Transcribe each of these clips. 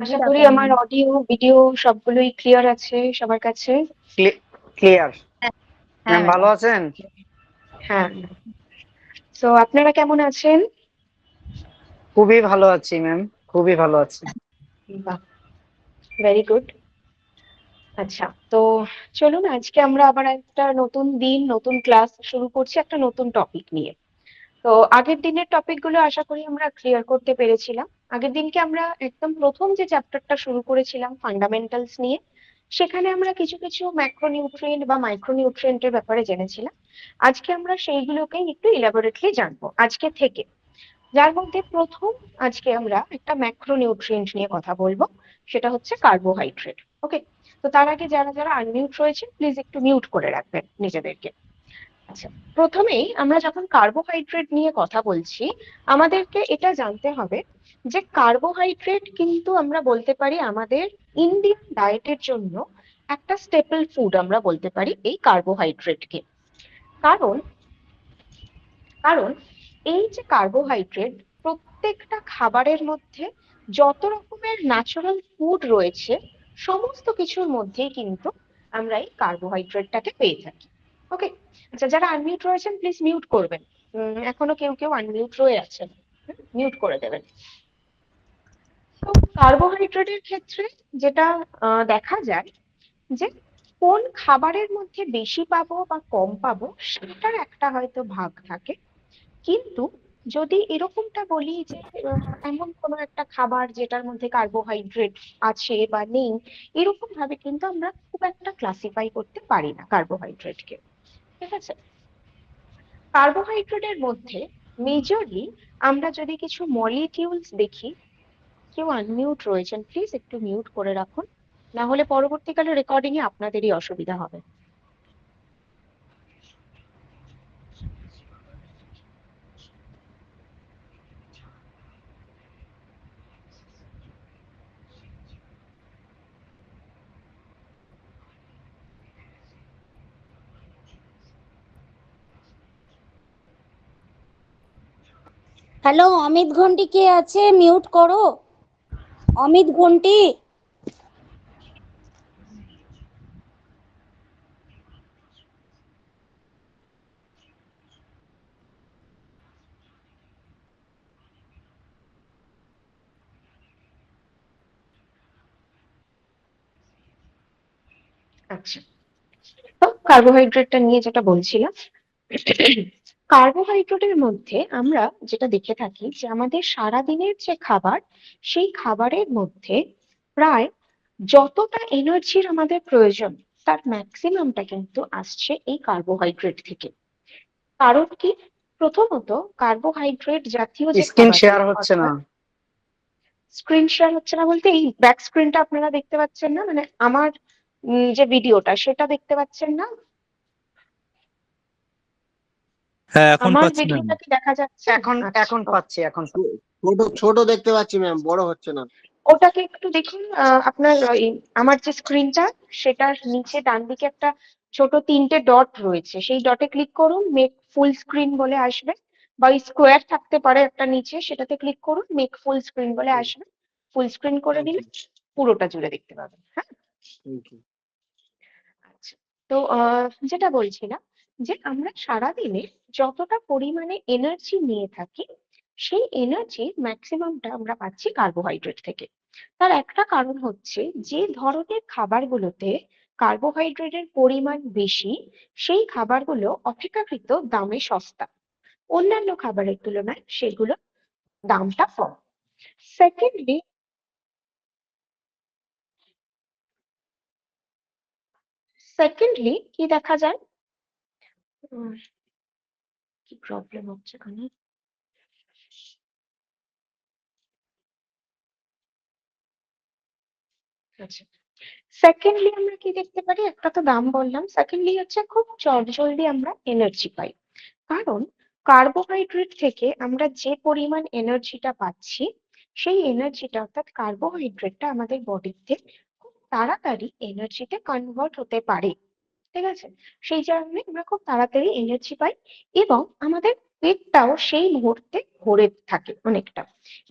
আশা করি আমার audio video সবগুলোই ক্লিয়ার আছে সবার কাছে। ক্লিয়ার। হ্যাঁ ম্যাম ভালো আছেন? হ্যাঁ। তো আপনারা কেমন আছেন? খুবই ভালো আছি ম্যাম, খুবই ভালো আছি। বাহ, ভেরি গুড। আচ্ছা, তো চলুন আজকে আমরা আবার একটা নতুন দিন, নতুন ক্লাস শুরু করছি একটা নতুন টপিক নিয়ে। তো আগের দিনের টপিক গুলো আশা করি আমরা ক্লিয়ার করতে পেরেছিলাম। আগের দিনকে আমরা একদম প্রথম যে চ্যাপ্টারটা শুরু করেছিলাম ফান্ডামেন্টালস নিয়ে, সেখানে আমরা কিছু কিছু ম্যাক্রোনিউট্রিয়েন্ট বা মাইক্রোনিউট্রিয়েন্টের ব্যাপারে জেনেছিলাম। আজকে আমরা সেইগুলোকে একটু ইলাবোরেটলি জানবো আজকে থেকে। যার মধ্যে প্রথম আজকে আমরা একটা ম্যাক্রোনিউট্রিয়েন্ট নিয়ে কথা বলবো, সেটা হচ্ছে কার্বোহাইড্রেট। ওকে, তো তার আগে যারা যারা আনমিউট রয়েছেন প্লিজ একটু মিউট করে রাখবেন নিজেদেরকে। আচ্ছা, প্রথমেই আমরা যখন কার্বোহাইড্রেট নিয়ে কথা বলছি, আমাদেরকে এটা জানতে হবে যে কার্বোহাইড্রেট কিন্তু আমরা বলতে পারি আমাদের ইন্ডিয়ান ডায়েটের জন্য একটা স্টেপল ফুড আমরা বলতে পারি এই কার্বোহাইড্রেটকে। কারণ কারণ এই যে কার্বোহাইড্রেট প্রত্যেকটা খাবারের মধ্যে যত রকমের ন্যাচারাল ফুড রয়েছে সমস্ত কিছুর মধ্যেই কিন্তু আমরা এই কার্বোহাইড্রেটটাকে পেয়ে থাকি। ওকে, আচ্ছা যারা আনমিউট রয়েছেন প্লিজ মিউট করবেন। এখনো কেউ কেউ আনমিউট রয়ে আছেন, মিউট করে দেবেন। তো কার্বোহাইড্রেটের ক্ষেত্রে যেটা দেখা যায় যে কোন খাবারের মধ্যে বেশি পাবো বা কম পাবো সেটার একটা হয়তো ভাগ থাকে, কিন্তু যদি এরকমটা বলি যে এমন কোনো একটা খাবার যেটার মধ্যে কার্বোহাইড্রেট আছে বা নেই, এরকম ভাবে কিন্তু আমরা খুব একটা ক্লাসিফাই করতে পারি না কার্বোহাইড্রেটকে। ঠিক আছে, কার্বোহাইড্রেটের মধ্যে মেজরলি আমরা যদি কিছু মলিকিউলস দেখি, কেউ আনমিউট রয়েছেন প্লিজ একটু মিউট করে রাখুন, না হলে পরবর্তীকালে রেকর্ডিং এ আপনাদেরই অসুবিধা হবে। হ্যালো, অমিত ঘন্টি কে আছে? মিউট করো অমিত ঘন্টি। আচ্ছা, তো কার্বোহাইড্রেটটা নিয়ে যেটা বলছিলাম, কার্বোহাইড্রেটের মধ্যে আমরা যেটা দেখে থাকি যে আমাদের সারাদিনের যে খাবার, সেই খাবারের মধ্যে প্রায় যতটা এনার্জির আমাদের প্রয়োজন তার ম্যাক্সিমামটা কিন্তু আসছে এই কার্বোহাইড্রেট থেকে। কারণ কি, প্রথমত কার্বোহাইড্রেট জাতীয় যে স্ক্রিন খাবার, শেয়ার হচ্ছে না। স্ক্রিন শেয়ার হচ্ছে না বলতে এই ব্যাক স্ক্রিনটা আপনারা দেখতে পাচ্ছেন না, মানে আমার যে ভিডিওটা সেটা দেখতে পাচ্ছেন না? হ্যাঁ এখন আমার পাচ্ছি ম্যাম। ভিডিওটা কি দেখা যাচ্ছে? এখন আচ্ছা, এখন okay. পাচ্ছি, এখন ছোট দেখতে পাচ্ছি ম্যাম, বড় হচ্ছে না। ওটাকে একটু দেখুন, আপনার আমার যে স্ক্রিনটা সেটার নিচে ডান দিকে একটা ছোট তিনটে ডট রয়েছে, সেই ডটে ক্লিক করুন, মেক ফুল স্ক্রিন বলে আসবে, বা ওই স্কোয়ার থাকতে পারে একটা নিচে, সেটাতে ক্লিক করুন, মেক ফুল স্ক্রিন বলে আসবে। ফুল স্ক্রিন করে নিলে পুরোটা জুড়ে দেখতে পাবেন। হ্যাঁ, আচ্ছা, তো যেটা বলছিলাম যে আমরা সারাদিনে যতটা পরিমাণে এনার্জি নিয়ে থাকি সেই এনার্জির ম্যাক্সিমামটা আমরা পাচ্ছি কার্বোহাইড্রেট থেকে। তার একটা কারণ হচ্ছে যে ধরনের খাবারগুলোতে কার্বোহাইড্রেটের পরিমাণ বেশি সেই খাবারগুলো অপেক্ষাকৃত দামে সস্তা, অন্যান্য খাবারের তুলনায় সেগুলো দামটা কম। সেকেন্ডলি কি দেখা যায়, কি প্রবলেম হচ্ছে এখানে? আচ্ছা, সেকেন্ডলি আমরা কি দেখতে পারি, একটা তো দাম বললাম, সেকেন্ডলি হচ্ছে খুব জলদি আমরা এনার্জি পাই। কারণ কার্বোহাইড্রেট থেকে আমরা যে পরিমাণ এনার্জিটা পাচ্ছি সেই এনার্জিটা অর্থাৎ কার্বোহাইড্রেটটা আমাদের বডিতে খুব তাড়াতাড়ি এনার্জিতে কনভার্ট হতে পারে। ঠিক আছে, সেই কারণে আমরা খুব তাড়াতাড়ি এনার্জি পাই এবং আমাদের পেটটাও সেই মুহূর্তে ভরে থাকে অনেকটা।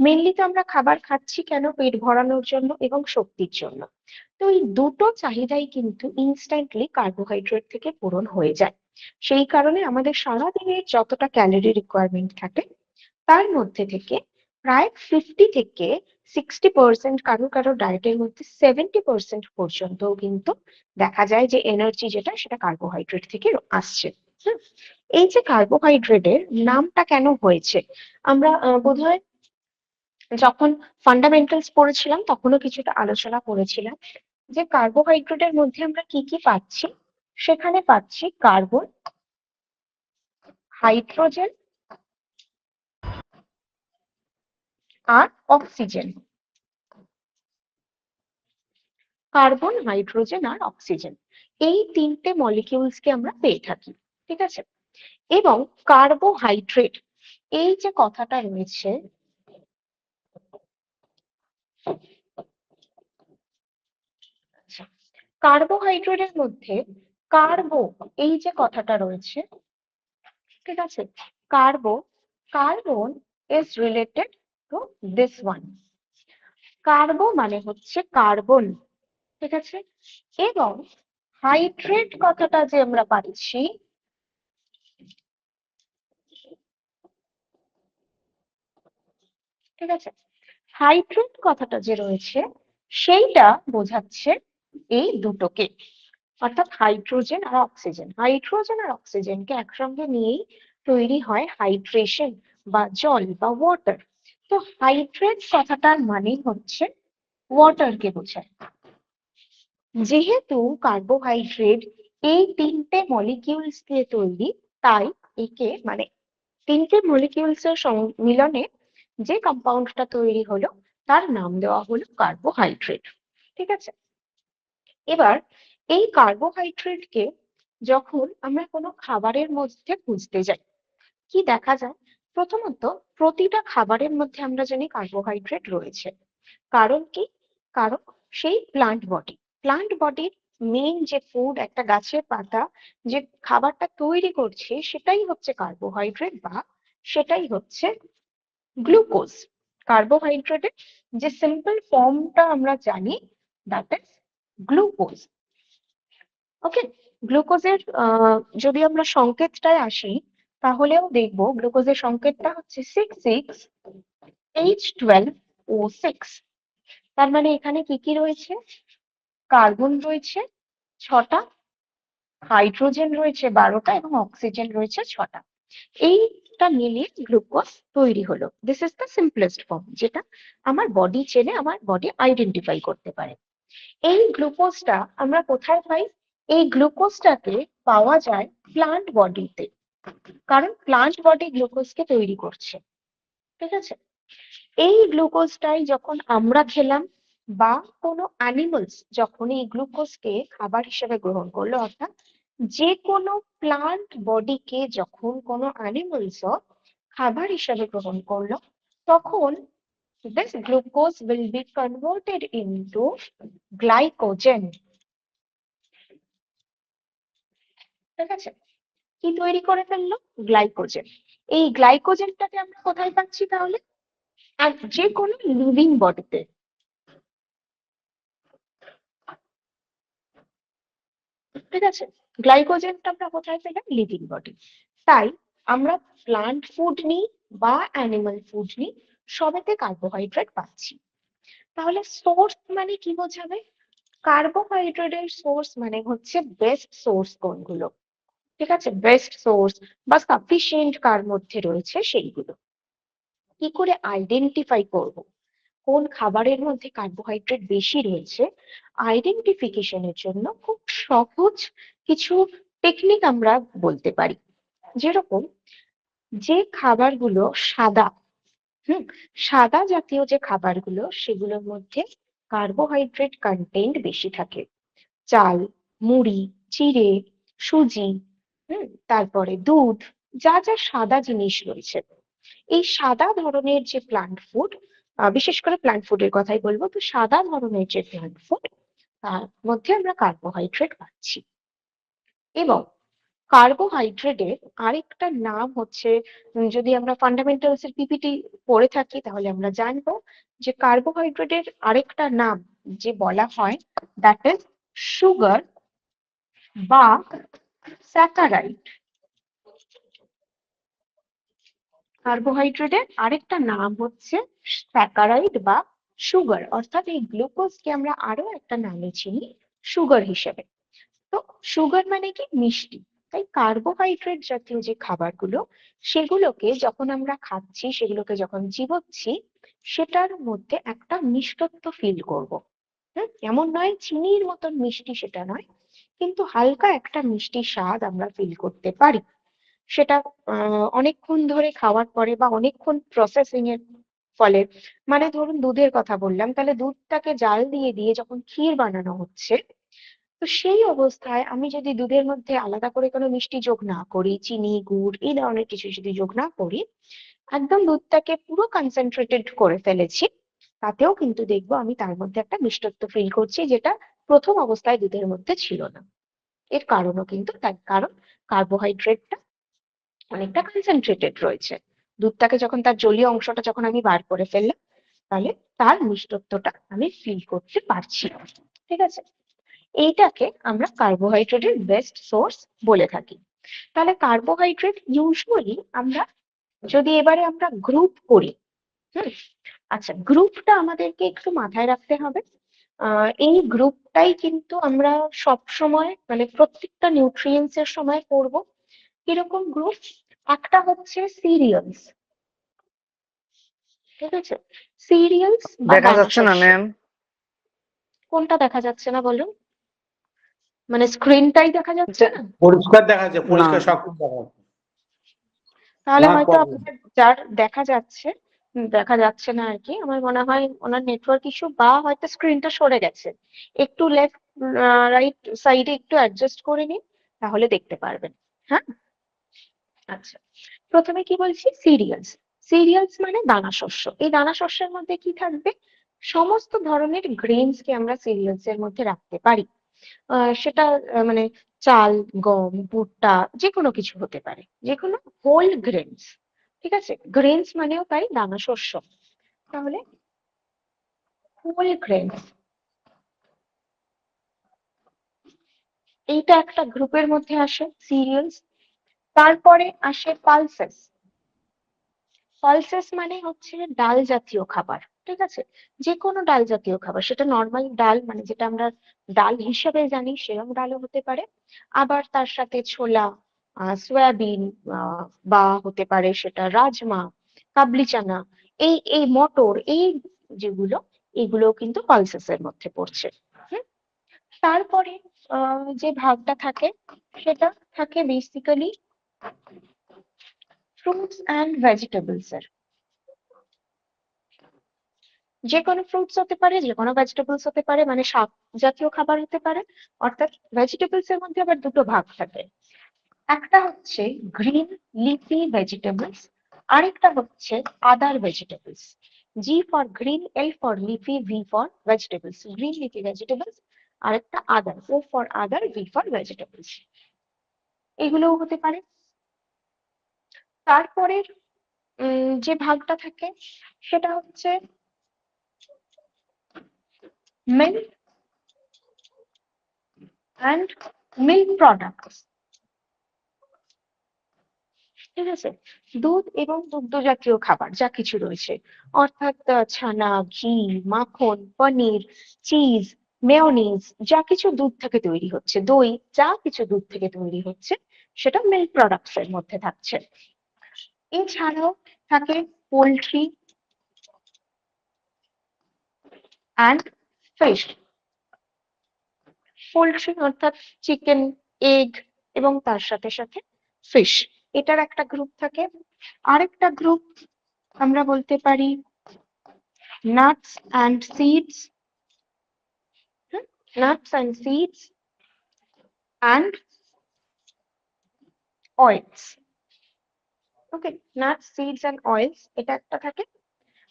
মেনলি তো আমরা খাবার খাচ্ছি কেন? পেট ভরানোর জন্য এবং শক্তির জন্য। তো এই দুটো চাহিদাই কিন্তু ইনস্ট্যান্টলি কার্বোহাইড্রেট থেকে পূরণ হয়ে যায়। সেই কারণে আমাদের সারাদিনের যতটা ক্যালোরি রিকোয়ারমেন্ট থাকে তার মধ্যে থেকে প্রায় 50 থেকে 60%, কারো কারো ডায়েটের মধ্যে 70% পর্যন্ত কিন্তু দেখা যায় যে এনার্জি যেটা সেটা কার্বোহাইড্রেট থেকে আসছে। হুম, এই যে কার্বোহাইড্রেটের নামটা কেন হয়েছে, আমরা বোধহয় যখন ফান্ডামেন্টালস পড়েছিলাম তখনও কিছুটা আলোচনা করেছিলাম যে কার্বোহাইড্রেটের মধ্যে আমরা কি কি পাচ্ছি। সেখানে পাচ্ছি কার্বন, হাইড্রোজেন আর অক্সিজেন। কার্বন, হাইড্রোজেন আর অক্সিজেন, এই তিনটে মলিকিউলস কে আমরা পেয়ে থাকি। ঠিক আছে, এবং কার্বোহাইড্রেট এই যে কথাটা রয়েছে, কার্বোহাইড্রেটের মধ্যে কার্বো এই যে কথাটা রয়েছে, ঠিক আছে, carbon is related to this one. Carbo মানে হচ্ছে কার্বন, ঠিক আছে, এবং হাইড্রেট কথাটা যে আমরা পাচ্ছি, ঠিক আছে, হাইড্রেট কথাটা যে রয়েছে সেইটা বোঝাচ্ছে এই দুটোকে, অর্থাৎ হাইড্রোজেন আর অক্সিজেন। হাইড্রোজেন আর অক্সিজেনকে একসঙ্গে নিয়েই তৈরি হয় হাইড্রেশন বা জল বা ওয়াটার। তো হাইড্রেট কথাটার মানে হচ্ছে ওয়াটারকে বোঝায়। যেহেতু কার্বোহাইড্রেট এই তিনটে মলিকিউলস দিয়ে তৈরি, তাই একে মানে তিনটে মলিকিউলস এর মিলনে যে কম্পাউন্ডটা তৈরি হলো তার নাম দেওয়া হলো কার্বোহাইড্রেট। ঠিক আছে, এবার এই কার্বোহাইড্রেটকে যখন আমরা কোনো খাবারের মধ্যে খুঁজতে যাই, কি দেখা যায়? প্রথমত প্রতিটা খাবারের মধ্যে আমরা জানি কার্বোহাইড্রেট রয়েছে। কারণ কি? কারণ সেই প্লান্ট বডির মেইন যে ফুড, একটা গাছের পাতা যে খাবারটা তৈরি করছে সেটাই হচ্ছে কার্বোহাইড্রেট, বা সেটাই হচ্ছে গ্লুকোজ। কার্বোহাইড্রেটের যে সিম্পল ফর্মটা আমরা জানি, দ্যাট ইজ গ্লুকোজ। ওকে, গ্লুকোজের যদি আমরা সংকেতটায় আসি তাহলেও দেখবো গ্লুকোজের সংকেতটা হচ্ছে 66H12O6। তার মানে এখানে কি কি রয়েছে? কার্বন রয়েছে 6টা, হাইড্রোজেন রয়েছে 12টা এবং অক্সিজেন রয়েছে 6টা। এইটা মিলিয়ে গ্লুকোজ তৈরি হলো। This is the simplest form, যেটা আমার বডি চেনে, আমার বডি আইডেন্টিফাই করতে পারে। এই গ্লুকোজটা আমরা কোথায় পাই? এই গ্লুকোজটাকে পাওয়া যায় প্লান্ট বডিতে, কারণ প্লান্ট বডি গ্লুকোজকে তৈরি করছে। ঠিক আছে, এই গ্লুকোজটাই যখন আমরা খেলাম বা কোনো অ্যানিমালস যখন এই গ্লুকোজকে খাবার হিসেবে গ্রহণ করলো, অর্থাৎ যে কোনো প্লান্ট বডিকে যখন কোনো অ্যানিমালস খাবার হিসেবে গ্রহণ করলো, তখন this glucose will be converted into glycogen। ঠিক আছে, কি তৈরি করে ফেললো? গ্লাইকোজেন। এই গ্লাইকোজেনটাকে আমরা কোথায় পাচ্ছি তাহলে? আর যে কোনো লিভিং বডিতে। ঠিক আছে, গ্লাইকোজেনটা আমরা কোথায় পেলাম? Living body. তাই আমরা প্লান্ট ফুড নিই বা অ্যানিমাল ফুড নিই, সবেতে কার্বোহাইড্রেট পাচ্ছি। তাহলে সোর্স মানে কি বোঝাবে? কার্বোহাইড্রেটের সোর্স মানে হচ্ছে বেস্ট সোর্স কোনগুলো, ঠিক আছে, বেস্ট সোর্স বা সাফিসিয়েন্ট কার মধ্যে রয়েছে সেইগুলো। কি করে আইডেন্টিফাই করব কোন খাবারের মধ্যে কার্বোহাইড্রেট বেশি রয়েছে? আইডেন্টিফিকেশনের জন্য খুব সহজ কিছু টেকনিক আমরা বলতে পারি। যেরকম যে খাবারগুলো সাদা, সাদা জাতীয় যে খাবারগুলো, সেগুলোর মধ্যে কার্বোহাইড্রেট কন্টেন্ট বেশি থাকে। চাল, মুড়ি, চিড়ে, সুজি, তারপরে দুধ, যা যা সাদা জিনিস রয়েছে, এই সাদা ধরনের যে প্লান্ট ফুড, বিশেষ করে প্লান্ট ফুডের কথাই বলবো, তো সাদা ধরনের যে প্লান্ট ফুড তার মধ্যে আমরা কার্বোহাইড্রেট পাচ্ছি। এবং কার্বোহাইড্রেটের আরেকটা নাম হচ্ছে, যদি আমরা ফান্ডামেন্টালস এর পিপিটি পড়ে থাকি তাহলে আমরা জানবো যে কার্বোহাইড্রেটের আরেকটা নাম যে বলা হয়, দ্যাট ইজ সুগার বা স্যাকারাইড। কার্বোহাইড্রেটের আরেকটা নাম হচ্ছে স্যাকারাইড বা সুগার, অর্থাৎ এই গ্লুকোজকে আমরা আরো একটা নামে চিনি সুগার হিসেবে। তো সুগার মানে কি? মিষ্টি। তাই কার্বোহাইড্রেট জাতীয় যে খাবারগুলো, সেগুলোকে যখন আমরা খাচ্ছি, সেগুলোকে যখন চিবোচ্ছি, সেটার মধ্যে একটা মিষ্টত্ব ফিল করব। এমন নয় চিনির মতন মিষ্টি, সেটা নয়, কিন্তু হালকা একটা মিষ্টি স্বাদ আমরা ফিল করতে পারি। সেটা অনেকক্ষণ ধরে খাওয়ার পরে বা অনেকক্ষণ প্রসেসিং এর ফলে, মানে ধরুন দুধের কথা বললাম, তাহলে দুধটাকে জাল দিয়ে দিয়ে যখন ক্ষীর বানানো হচ্ছে, তো সেই অবস্থায় আমি যদি দুধের মধ্যে আলাদা করে কোনো মিষ্টি যোগ না করি, চিনি, গুড় এই ধরনের কিছু যদি যোগ না করি, একদম দুধটাকে পুরো কনসেন্ট্রেটেড করে ফেলেছি, তাতেও কিন্তু দেখবো আমি তার মধ্যে একটা মিষ্টত্ব ফিল করছি, যেটা প্রথম অবস্থায় দুধের মধ্যে ছিল না। এর কারণও কিন্তু তার কারণ কার্বোহাইড্রেটটা অনেকটা কনসেন্ট্রেটেড রয়েছে। দুধটাকে যখন তার জলীয় অংশটা যখন আমি বার করে ফেললাম, তাহলে তার মিষ্টত্বটা আমি ফিল করতে পারছি। ঠিক আছে, এইটাকে আমরা কার্বোহাইড্রেটের বেস্ট সোর্স বলে থাকি। তাহলে কার্বোহাইড্রেট ইউজুয়ালি আমরা যদি এবারে আমরা গ্রুপ করি, হুম, আচ্ছা গ্রুপটা আমাদেরকে একটু মাথায় রাখতে হবে। এই গ্রুপটাই কিন্তু আমরা সব সময় মানে প্রত্যেকটা নিউট্রিয়েন্টস এর সময় করব। কিরকম গ্রুপ? একটা হচ্ছে সিরিয়ালস, ঠিক আছে, সিরিয়ালস বা দেখা দানা যাচ্ছে না শস্য। ম্যাম। কোনটা দেখা যাচ্ছে না বলুন? মানে স্ক্রিনটাই দেখা যাচ্ছে না? পরিষ্কার দেখা যাচ্ছে, না, পরিষ্কার সব কিছু দেখা যাচ্ছে। তাহলে তোমার হয়তো প্রবলেম। আপনার যার দেখা যাচ্ছে, দেখা যাচ্ছে না আর কি, আমার মনে হয় ওনার নেটওয়ার্ক ইস্যু, বা হয়তো স্ক্রিনটা সরে গেছে। একটু লেফট রাইট সাইডে একটু অ্যাডজাস্ট করে নিন, তাহলে দেখতে পারবেন। হ্যাঁ, আচ্ছা, প্রথমে কি বলছি? সিরিয়ালস। সিরিয়ালস মানে দানা শস্য। এই দানা শস্যের মধ্যে কি থাকবে? সমস্ত ধরনের গ্রেনস কে আমরা সিরিয়ালস এর মধ্যে রাখতে পারি। সেটা মানে চাল, গম, ভুট্টা, যে কোনো কিছু হতে পারে, যে কোনো হোল গ্রেনস। ঠিক আছে, গ্রেনস মানেও তাই দানা শস্য। তাহলে হোল গ্রেনস, এইটা একটা গ্রুপের মধ্যে আসে সিরিয়ালস। তারপরে আসে পালসেস। পালসেস মানে হচ্ছে ডাল জাতীয় খাবার। ঠিক আছে, যে কোনো ডাল জাতীয় খাবার, সেটা নর্মাল ডাল মানে যেটা আমরা ডাল হিসেবে জানি সেরকম ডালও হতে পারে, আবার তার সাথে ছোলা, সয়াবিন, বা হতে পারে সেটা রাজমা, কাবলি চানা, এই এই মটর, এই যেগুলো, এগুলো কিন্তু পালসেস এর মধ্যে পড়ছে। হুম, তারপরে যে ভাগটা থাকে, সেটা থাকে বেসিক্যালি ফ্রুটস অ্যান্ড ভেজিটেবলস এর। যে কোনো ফ্রুটস হতে পারে, যে কোনো ভেজিটেবলস হতে পারে, মানে শাক জাতীয় খাবার হতে পারে। অর্থাৎ ভেজিটেবলস এর মধ্যে আবার দুটো ভাগ থাকে, একটা হচ্ছে গ্রিন লিফি ভেজিটেবলস, আরেকটা হচ্ছে other vegetables. G for green, L for leafy, V for vegetables. Green leafy vegetables, আরেকটা other, O for other, V for vegetables. এগুলোও হতে পারে। তারপরের যে ভাগটা থাকে, সেটা হচ্ছে মিল্ক অ্যান্ড মিল্ক প্রোডাক্টস। ঠিক আছে, দুধ এবং দুগ্ধ জাতীয় খাবার যা কিছু রয়েছে, অর্থাৎ ছানা, ঘি, মাখন, পনির, চিজ, মেয়োনিজ, যা কিছু দুধ থেকে তৈরি হচ্ছে, দই, যা কিছু দুধ থেকে তৈরি হচ্ছে, সেটা মিল্ক প্রোডাক্টস এর মধ্যে থাকছে। এছাড়াও থাকে পোলট্রি অ্যান্ড ফিশ। পোলট্রি অর্থাৎ চিকেন, এগ, এবং তার সাথে সাথে ফিশ, এটার একটা গ্রুপ থাকে। আরেকটা গ্রুপ আমরা বলতে পারি nuts and seeds. Nuts and seeds and oils. Okay, nuts, seeds and oils, এটা একটা থাকে।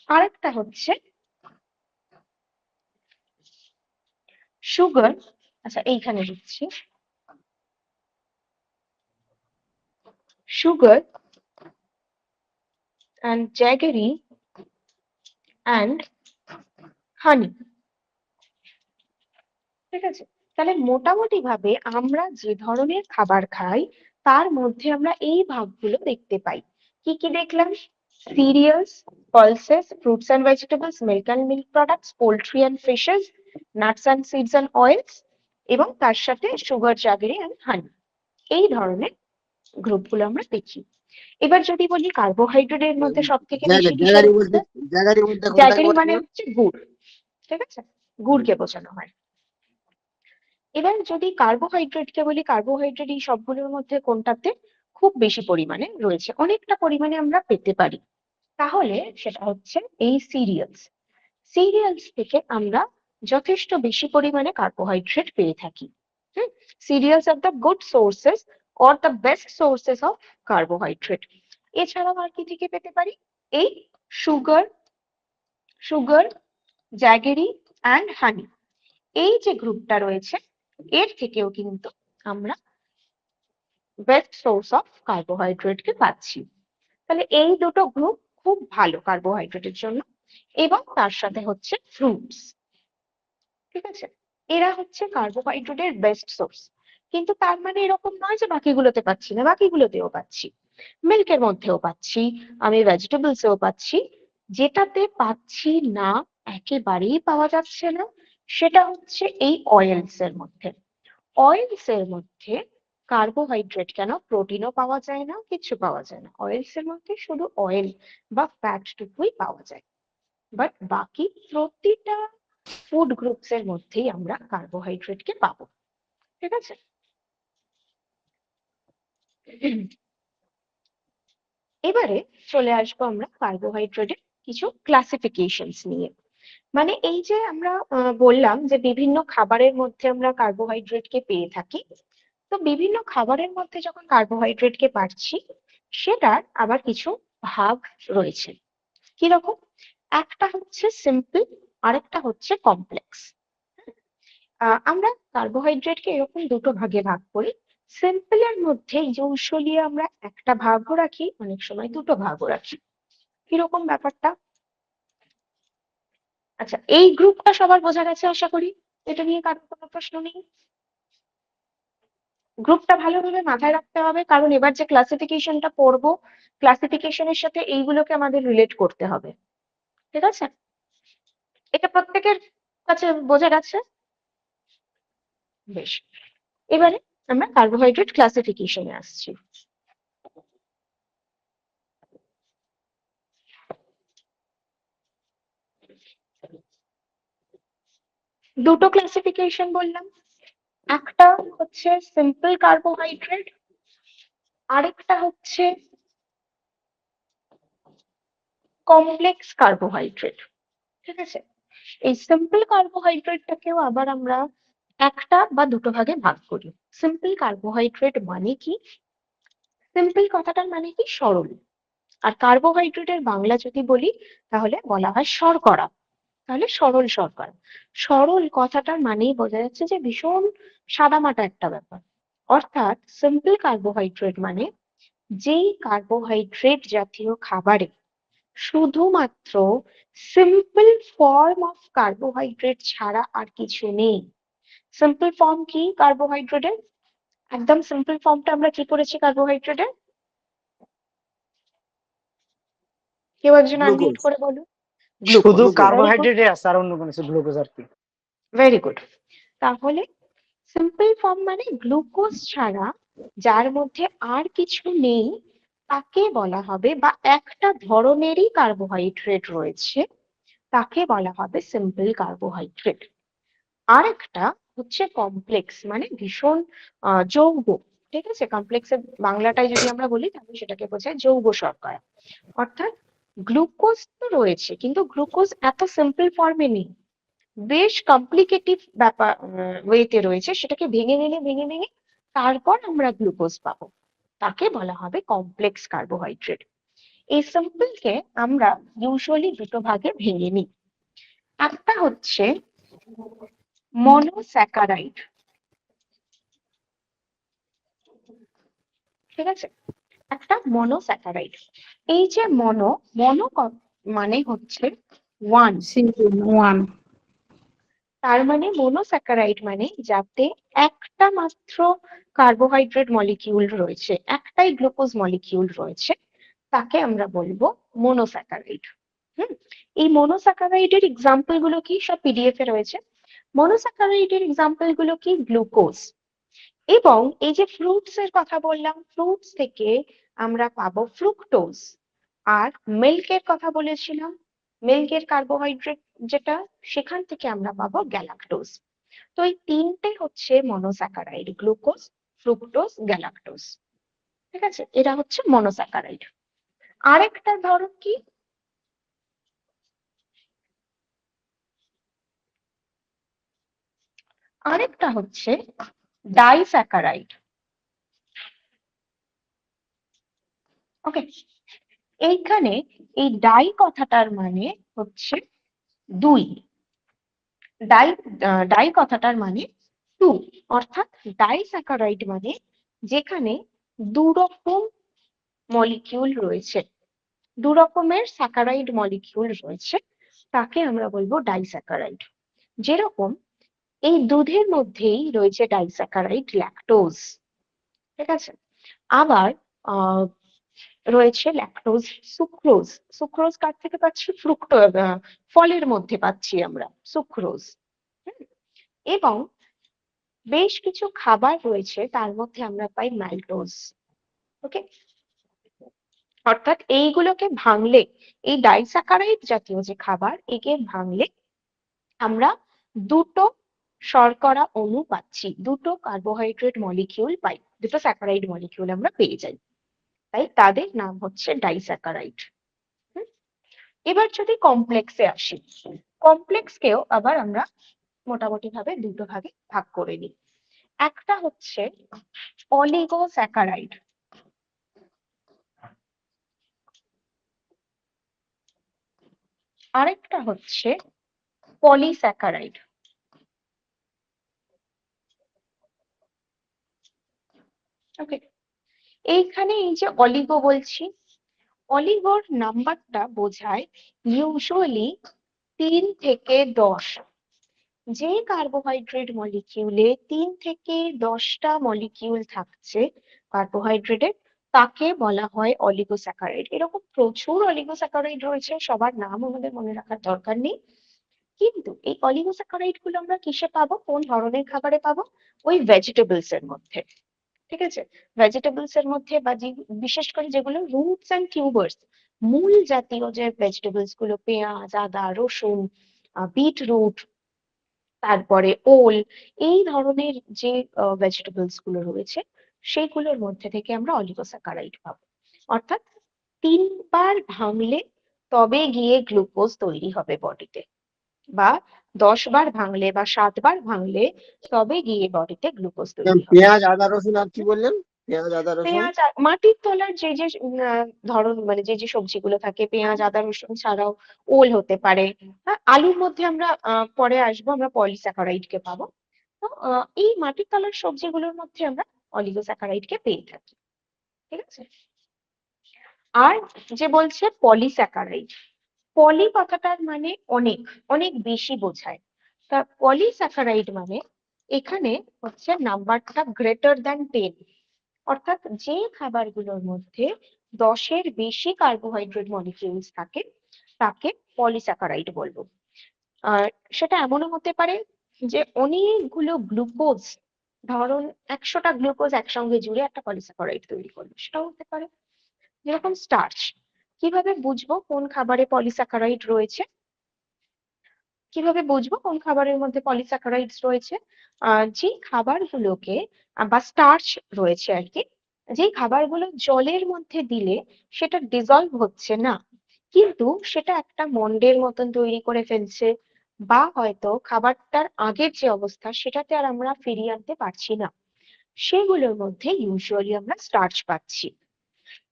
আরেকটা হচ্ছে সুগার। আচ্ছা, এইখানে দিচ্ছি। sugar and jaggery and honey। ঠিক আছে, তাহলে মোটামুটি ভাবে আমরা যে ধরনের খাবার খাই তার মধ্যে আমরা এই ভাগগুলো দেখতে পাই। কি কি দেখলাম? Serials, pulses, fruits and vegetables, milk and milk products, poultry and fishes, nuts and seeds and oils, এবং তার সাথে সুগার, জাগেরি and হানি। এই ধরনের গ্রুপগুলো আমরা দেখি। এবার যদি বলি কার্বোহাইড্রেটের মধ্যে সব থেকে বেশি কিসের জাগারি বলতে মধ্যে? জাগারি বলতে কোনটাকে জাগেরি বলছে মানে ma'am? হচ্ছে গুড়, ঠিক আছে, গুড়কে বোঝানো হয়। এবার যদি কার্বোহাইড্রেটকে বলি, কার্বোহাইড্রেট এই সবগুলোর মধ্যে কোনটাতে খুব বেশি পরিমাণে রয়েছে, অনেকটা পরিমাণে আমরা পেতে পারি, তাহলে সেটা হচ্ছে এই সিরিয়ালস। সিরিয়ালস থেকে আমরা যথেষ্ট বেশি পরিমাণে কার্বোহাইড্রেট পেয়ে থাকি। Serials are the good sources or the best sources of carbohydrate. এছাড়াও আর কি থেকে পেতে পারি? এই সুগার, জ্যাগেরি অ্যান্ড হানি, এই যে গ্রুপটা রয়েছে এর থেকেও কিন্তু আমরা বেস্ট সোর্স অফ কার্বোহাইড্রেটকে পাচ্ছি। তাহলে এই দুটো গ্রুপ খুব ভালো কার্বোহাইড্রেটের জন্য, এবং তার সাথে হচ্ছে ফ্রুটস। ঠিক আছে, এরা হচ্ছে কার্বোহাইড্রেটের বেস্ট সোর্স। কিন্তু তার মানে এরকম নয় যে বাকিগুলোতে পাচ্ছি না, বাকিগুলোতেও পাচ্ছি, মিল্কের মধ্যেও পাচ্ছি, আমি ভেজিটেবলসেও পাচ্ছি। যেটাতে পাচ্ছি না, একেবারেই পাওয়া যাচ্ছে না, সেটা হচ্ছে এই অয়েলস এর মধ্যে। অয়েলস এর মধ্যে কার্বোহাইড্রেট কেন, প্রোটিনও পাওয়া যায় না, কিছু পাওয়া যায় না, অয়েলস এর মধ্যে শুধু অয়েল বা ফ্যাট টুকুই পাওয়া যায়। বাট বাকি প্রতিটা ফুড গ্রুপস এর মধ্যেই আমরা কার্বোহাইড্রেটকে পাবো। ঠিক আছে, এবারে চলে আসবো আমরা কার্বোহাইড্রেটের কিছু ক্লাসিফিকেশনস নিয়ে। মানে এই যে আমরা বললাম যে বিভিন্ন খাবারের মধ্যে আমরা কার্বোহাইড্রেটকে পেয়ে থাকি, তো বিভিন্ন খাবারের মধ্যে যখন কার্বোহাইড্রেটকে পাচ্ছি, সেটার আবার কিছু ভাগ রয়েছে। কিরকম? একটা হচ্ছে সিম্পল, আরেকটা হচ্ছে কমপ্লেক্স। আমরা কার্বোহাইড্রেটকে এরকম দুটো ভাগে ভাগ করি। সিম্পল এর মধ্যে ইউজুয়ালি আমরা একটা ভাগও রাখি, অনেক সময় দুটো ভাগও রাখি। কিরকম ব্যাপারটা? আচ্ছা, এই গ্রুপটা সবার বোঝা গেছে আশা করি, এটা নিয়ে কারোর কোনো প্রশ্ন নেই। গ্রুপটা ভালোভাবে মাথায় রাখতে হবে, কারণ এবার যে ক্লাসিফিকেশনটা পড়বো, ক্লাসিফিকেশনের সাথে এইগুলোকে আমাদের রিলেট করতে হবে। ঠিক আছে, এটা প্রত্যেকের কাছে বোঝা গেছে? বেশ, এবারে আমরা কার্বোহাইড্রেট ক্লাসিফিকেশনে আসছি। দুটো ক্লাসিফিকেশন বললাম, একটা হচ্ছে সিম্পল কার্বোহাইড্রেট, আরেকটা হচ্ছে কমপ্লেক্স কার্বোহাইড্রেট। ঠিক আছে, এই সিম্পল কার্বোহাইড্রেটটাকেও আবার আমরা একটা বা দুটো ভাগে ভাগ করি। সিম্পল কার্বোহাইড্রেট মানে কি? সিম্পল কথাটার মানে কি? সরল। আর কার্বোহাইড্রেটের বাংলা যদি বলি তাহলে বলা হয় শর্করা। তাহলে সরল শর্করা। সরল কথাটার মানেই বোঝা যাচ্ছে যে ভীষণ সাদামাটা একটা ব্যাপার। অর্থাৎ সিম্পল কার্বোহাইড্রেট মানে যেই কার্বোহাইড্রেট জাতীয় খাবারে শুধুমাত্র সিম্পল ফর্ম অফ কার্বোহাইড্রেট ছাড়া আর কিছু নেই। সিম্পল ফর্ম কি কার্বোহাইড্রেটের? একদম সিম্পল ফর্মটা আমরা কি করেছি কার্বোহাইড্রেটের? কেউ একজন আনমিউট গ্লুকোজ। করে বলুন। শুধু গ্লুকোজ। ভেরি গুড, কার্বোহাইড্রেটে আছে, আর অন্য কোনো কিছু গ্লুকোজ আর কি। Very good. তাহলে সিম্পল ফর্ম মানে গ্লুকোজ ছাড়া যার মধ্যে আর কিছু নেই তাকে বলা হবে, বা একটা ধরনেরই কার্বোহাইড্রেট রয়েছে তাকে বলা হবে সিম্পল কার্বোহাইড্রেট। আর একটা হচ্ছে কমপ্লেক্স, মানে ভীষণ যৌগ। ঠিক আছে, কমপ্লেক্সের বাংলাটাই যদি আমরা বলি তাহলে সেটাকে বোঝায় যৌগ শর্করা। অর্থাৎ গ্লুকোজ তো রয়েছে, কিন্তু গ্লুকোজ এত সিম্পল ফর্মে নেই, বেশ কমপ্লিকেটিভ ব্যাপার ওয়েতে রয়েছে, সেটাকে ভেঙে ভেঙে ভেঙে ভেঙে তারপর আমরা গ্লুকোজ পাবো, তাকে বলা হবে কমপ্লেক্স কার্বোহাইড্রেট। এই সিম্পলকে আমরা ইউজুয়ালি দুটো ভাগে ভেঙে নিই। একটা হচ্ছে মনোস্যাকারাইড। ঠিক আছে, একটা মনোস্যাকারাইড। এই যে মনো মানে হচ্ছে ওয়ান, ওয়ান। তার মানে মনোস্যাকারাইড মানে যাতে একটা মাত্র কার্বোহাইড্রেট মলিকিউল রয়েছে, একটাই গ্লুকোজ মলিকিউল রয়েছে, তাকে আমরা বলবো মনোস্যাকারাইড। এই মনোস্যাকারাইডের এক্সাম্পল গুলো কি, সব পিডিএফ এ রয়েছে। মনোস্যাকারাইডের এক্সাম্পল গুলো কি, গ্লুকোজ। এবং এই যে ফ্রুটস এর কথা বললাম, ফ্রুটস থেকে আমরা পাবো ফ্রুক্টোজ। আর মিল্কের কথা বলেছিলাম, মিল্কের কার্বোহাইড্রেট যেটা, সেখান থেকে আমরা পাবো গ্যালাক্টোজ। তো এই তিনটে হচ্ছে মনোস্যাকারাইড, গ্লুকোজ, ফ্রুক্টোজ, গ্যালাক্টোজ। ঠিক আছে, এরা হচ্ছে মনোস্যাকারাইড। আরেকটা ধরন কি, আরেকটা হচ্ছে ডাইস্যাকারাইড। ওকে, এইখানে এই ডাই কথাটার মানে হচ্ছে দুই, ডাই ডাই কথাটার মানে টু, অর্থাৎ ডাইস্যাকারাইড মানে যেখানে দু রকম মলিকিউল রয়েছে, দু রকমের স্যাকারাইড মলিকিউল রয়েছে, তাকে আমরা বলবো ডাইস্যাকারাইড। যেরকম এই দুধের মধ্যেই রয়েছে ডাইস্যাকারাইড ল্যাকটোজ, ঠিক আছে। আবার রয়েছে ল্যাকটোজ সুক্রোজ। সুক্রোজ কার থেকে পাচ্ছি, ফলের মধ্যে পাচ্ছি আমরা সুক্রোজ। এবং বেশ কিছু খাবার রয়েছে, তার মধ্যে আমরা পাই ম্যালটোজ। ওকে, অর্থাৎ এইগুলোকে ভাঙলে, এই ডাইস্যাকারাইড জাতীয় যে খাবার, একে ভাঙলে আমরা দুটো শর্করা অণু পাচ্ছি, দুটো কার্বোহাইড্রেট মলিকিউল পাই, দুটো স্যাকারাইড মলিকিউল আমরা পেয়ে যাই, তাই তাদের নাম হচ্ছে ডাইস্যাকারাইড। এবার যদি কমপ্লেক্সে আসি, কমপ্লেক্সকেও আবার আমরা মোটামুটি ভাবে দুটো ভাগে ভাগ করে নিই। একটা হচ্ছে অলিগোস্যাকারাইড, আরেকটা হচ্ছে পলিস্যাকারাইড। ওকে, এইখানে এই যে অলিগো বলছি, অলিগোর নাম্বারটা বোঝায় ইউজুয়ালি 3 থেকে 10। যে কার্বোহাইড্রেট মলিকিউলে 3 থেকে 10টা মলিকিউল থাকছে কার্বোহাইড্রেটের, তাকে বলা হয় অলিগোস্যাকারাইড। এরকম প্রচুর অলিগোস্যাকারাইড রয়েছে, সবার নাম আমাদের মনে রাখার দরকার নেই। কিন্তু এই অলিগোস্যাকারাইড গুলো আমরা কিসে পাবো, কোন ধরনের খাবারে পাবো, ওই ভেজিটেবলস এর মধ্যে। ঠিক আছে, ভেজিটেবলস এর মধ্যে, বা বিশেষ করে যেগুলো রুটস এন্ড টিউবার্স, মূল জাতীয় যে ভেজিটেবলস গুলো, পেঁয়াজ, আদা, রসুন, বিটরুট, তারপরে ওল, এই ধরনের যে ভেজিটেবলস গুলো রয়েছে, সেগুলোর মধ্যে থেকে আমরা অলিগোস্যাকারাইড পাবো। অর্থাৎ 3 বার ভাঙলে তবে গিয়ে গ্লুকোজ তৈরি হবে বডিতে, বা 10 বার ভাঙলে বা 7 বার ভাঙলে তবে গিয়ে বডিতে গ্লুকোজ তৈরি হবে। পেঁয়াজ, আদা, রসুন আর কি বললেন? পেঁয়াজ, আদা, রসুন। পেঁয়াজ মাটির তলার যে যে ধরন, মানে যে যে সবজিগুলো থাকে, পেঁয়াজ, আদা, রসুন ছাড়াও ওল হতে পারে। হ্যাঁ, আলুর মধ্যে আমরা পরে আসবো, আমরা পলিস্যাকারাইড কে পাবো। তো এই মাটির তলার সবজিগুলোর মধ্যে আমরা অলিগোস্যাকারাইড কে পেয়ে থাকি। ঠিক আছে, আর যে বলছে পলিস্যাকারাইড, পলি কথাটার মানে অনেক, অনেক বেশি বোঝায়। তা পলিস্যাকারাইড মানে এখানে হচ্ছে নাম্বারটা গ্রেটার দ্যান 10, অর্থাৎ যে খাবারগুলোর মধ্যে 10-এর বেশি কার্বোহাইড্রেট মলিকিউলস থাকে, তাকে পলিস্যাকারাইড বলবো। আর সেটা এমনও হতে পারে যে অনেকগুলো গ্লুকোজ, ধরুন 100টা গ্লুকোজ একসঙ্গে জুড়ে একটা পলিস্যাকারাইড তৈরি করলো, সেটাও হতে পারে। যেরকম স্টার্চ, কিভাবে বুঝবো কোন খাবারে পলিস্যাকারাইড রয়েছে, কিভাবে বুঝবো কোন খাবারের মধ্যে পলিস্যাকারাইডস রয়েছে? যে খাবারগুলোকে বা স্টার্চ রয়েছে আর কি, যে খাবারগুলো জলের মধ্যে দিলে সেটা ডিজলভ হচ্ছে না, কিন্তু সেটা একটা মন্ডের মতন তৈরি করে ফেলছে, বা হয়তো খাবারটার আগের যে অবস্থা সেটাতে আর আমরা ফিরিয়ে আনতে পারছি না, সেগুলোর মধ্যে ইউজুয়ালি আমরা স্টার্চ পাচ্ছি।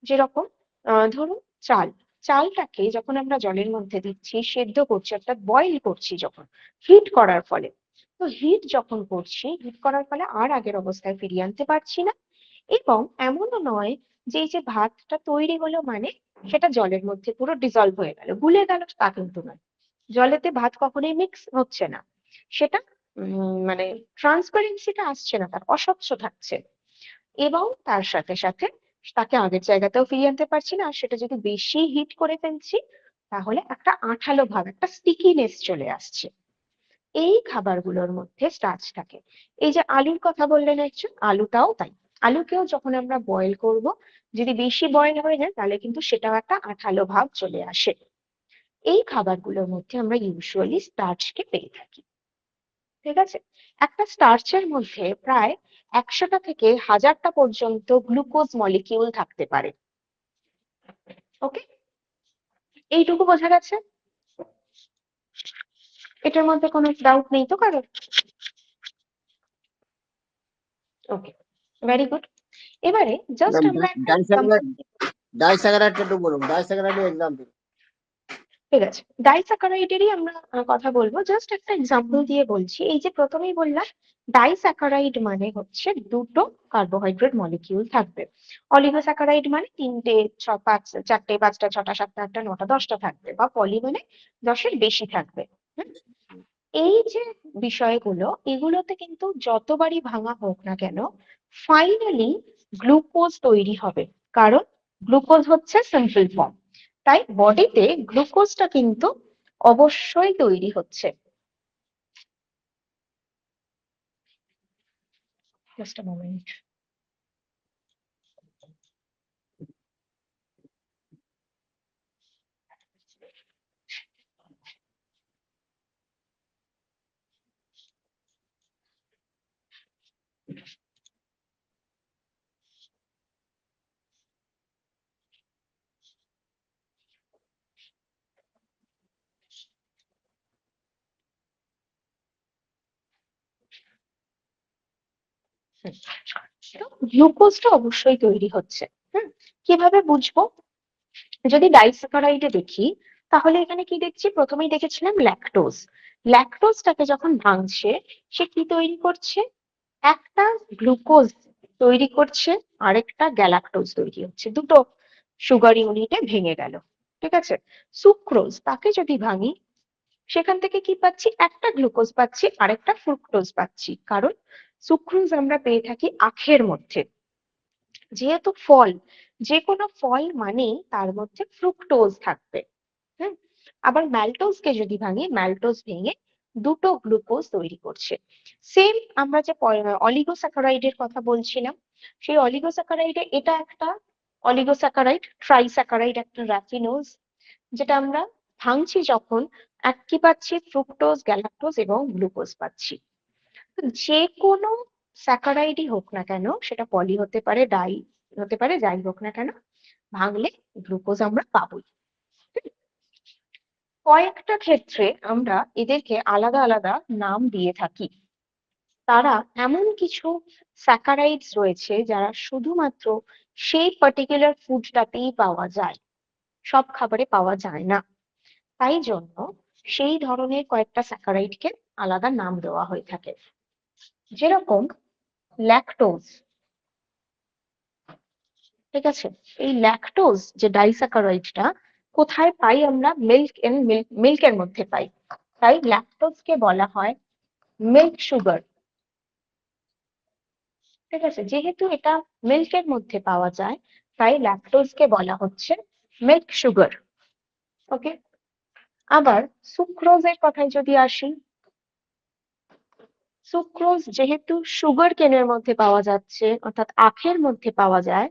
যেরকম ধরুন চাল, চালটাকে যখন আমরা জলের মধ্যে দিচ্ছি, সেদ্ধ করছি, অর্থাৎ বয়েল করছি, যখন হিট করার ফলে, তো হিট যখন করছি, হিট করার ফলে আর আগের অবস্থায় ফিরিয়ে আনতে পারছি না, এবং এমনও নয় যে এই যে ভাতটা তৈরি হলো মানে সেটা জলের মধ্যে পুরো ডিজলভ হয়ে গেল, গুলে গেল, তা কিন্তু নয়। জলেতে ভাত কখনোই মিক্স হচ্ছে না, সেটা মানে ট্রান্সপারেন্সিটা আসছে না, তার অস্বচ্ছ থাকছে। এবং তার সাথে সাথে তাকে আগের জায়গাতেও ফিরিয়ে আনতে পারছি না, আর সেটা যদি বেশি হিট করে ফেলছি তাহলে একটা আঠালো ভাব, একটা স্টিকিনেস চলে আসছে। এই খাবারগুলোর মধ্যে স্টার্চ থাকে। এই যে আলুর কথা বললেন একজন, আলুটাও তাই। আলুকেও যখন আমরা বয়েল করব, যদি বেশি বয়েল হয়ে যায় তাহলে কিন্তু সেটাও একটা আঠালো ভাব চলে আসে। এই খাবারগুলোর মধ্যে আমরা ইউজুয়ালি স্টার্চকে পেয়ে থাকি। ঠিক আছে? একটা স্টার্চের মধ্যে প্রায় 100টা থেকে 1000টা পর্যন্ত গ্লুকোজ মলিকিউল থাকতে পারে। ওকে, এইটুকু বোঝা গেছে? এটার মধ্যে কোনো ডাউট নেই তো কারোর? ওকে, ভেরি গুড। এবারে জাস্ট ম্যাম আমরা একটা এক্সাম্পল। ডাইস্যাকারাইড, ডাইস্যাকারাইডটা একটু বলুন, ডাইস্যাকারাইডের এক্সাম্পল। ঠিক আছে, ডাইস্যাকারাইডেরই আমরা কথা বলবো। জাস্ট একটা এক্সাম্পল দিয়ে বলছি। এই যে প্রথমেই বললাম ডাইস্যাকারাইড মানে হচ্ছে দুটো কার্বোহাইড্রেট মলিকিউল থাকবে, অলিগোস্যাকারাইড মানে তিনটে, চারটে, পাঁচটা, ছটা, সাতটা, আটটা, নটা, 10টা থাকবে, বা পলি মানে 10-এর বেশি থাকবে। হুম? এই যে বিষয়গুলো, এগুলোতে কিন্তু যতবারই ভাঙা হোক না কেন ফাইনালি গ্লুকোজ তৈরি হবে, কারণ গ্লুকোজ হচ্ছে সিম্পল ফর্ম। তাই বডিতে গ্লুকোজটা কিন্তু অবশ্যই তৈরি হচ্ছে। Just a moment. তো গ্লুকোজটা অবশ্যই তৈরি হচ্ছে। হুম, কিভাবে বুঝবো? যদি ডাইস্যাকারাইডে দেখি তাহলে এখানে কি দেখছি, প্রথমেই দেখেছিলাম ল্যাকটোজ। ল্যাকটোজটাকে যখন ভাঙছে সে কি তৈরি করছে, একটা গ্লুকোজ তৈরি করছে, আরেকটা গ্যালাক্টোজ তৈরি হচ্ছে, দুটো সুগার ইউনিটে ভেঙে গেল। ঠিক আছে? সুক্রোজ, তাকে যদি ভাঙি সেখান থেকে কি পাচ্ছি, একটা গ্লুকোজ পাচ্ছি, আরেকটা ফ্রুক্টোজ পাচ্ছি, কারণ সুক্রোজ আমরা পেয়ে থাকি আখের মধ্যে। যেহেতু ফল, যে কোনো ফল মানেই তার মধ্যে ফ্রুক্টোজ থাকবে। হুম, আবার ম্যালটোজকে যদি ভাঙি, ম্যালটোজ ভেঙে দুটো গ্লুকোজ তৈরি করছে। সেম আমরা যে অলিগোস্যাকারাইডের কথা বলছিলাম, সেই অলিগোস্যাকারাইডে এটা একটা অলিগোস্যাকারাইড, ট্রাইস্যাকারাইড একটা রাফিনোজ, যেটা আমরা ভাঙছি যখন কি পাচ্ছি, ফ্রুক্টোজ, গ্যালাক্টোজ এবং গ্লুকোজ পাচ্ছি। তো যে কোনো স্যাকারাইডই হোক না কেন, সেটা পলি হতে পারে, ডাই হতে পারে, যাই হোক না কেন, ভাঙলে গ্লুকোজ আমরা পাবোই। কয়েকটা ক্ষেত্রে আমরা এদেরকে আলাদা আলাদা নাম দিয়ে থাকি। তারা এমন কিছু স্যাকারাইডস রয়েছে যারা শুধুমাত্র সেই পার্টিকুলার ফুডটাতেই পাওয়া যায়, সব খাবারে পাওয়া যায় না। তাই জন্য সেই ধরনের কয়েকটা স্যাকারাইডকে আলাদা নাম দেওয়া হয়ে থাকে। যেরকম ল্যাকটোজ। ঠিক আছে? এই ল্যাকটোজ যে ডাইস্যাকারাইডটা কোথায় পাই আমরা, মিল্কের মধ্যে পাই। তাই ল্যাকটোজকে বলা হয় মিল্ক সুগার। ঠিক আছে? যেহেতু এটা মিল্কের মধ্যে পাওয়া যায় তাই ল্যাকটোজকে বলা হচ্ছে মিল্ক সুগার। ওকে, আবার সুক্রোজের কথায় যদি আসি, সুক্রোজ যেহেতু সুগার কেনের মধ্যে পাওয়া যাচ্ছে, অর্থাৎ আখের মধ্যে পাওয়া যায়,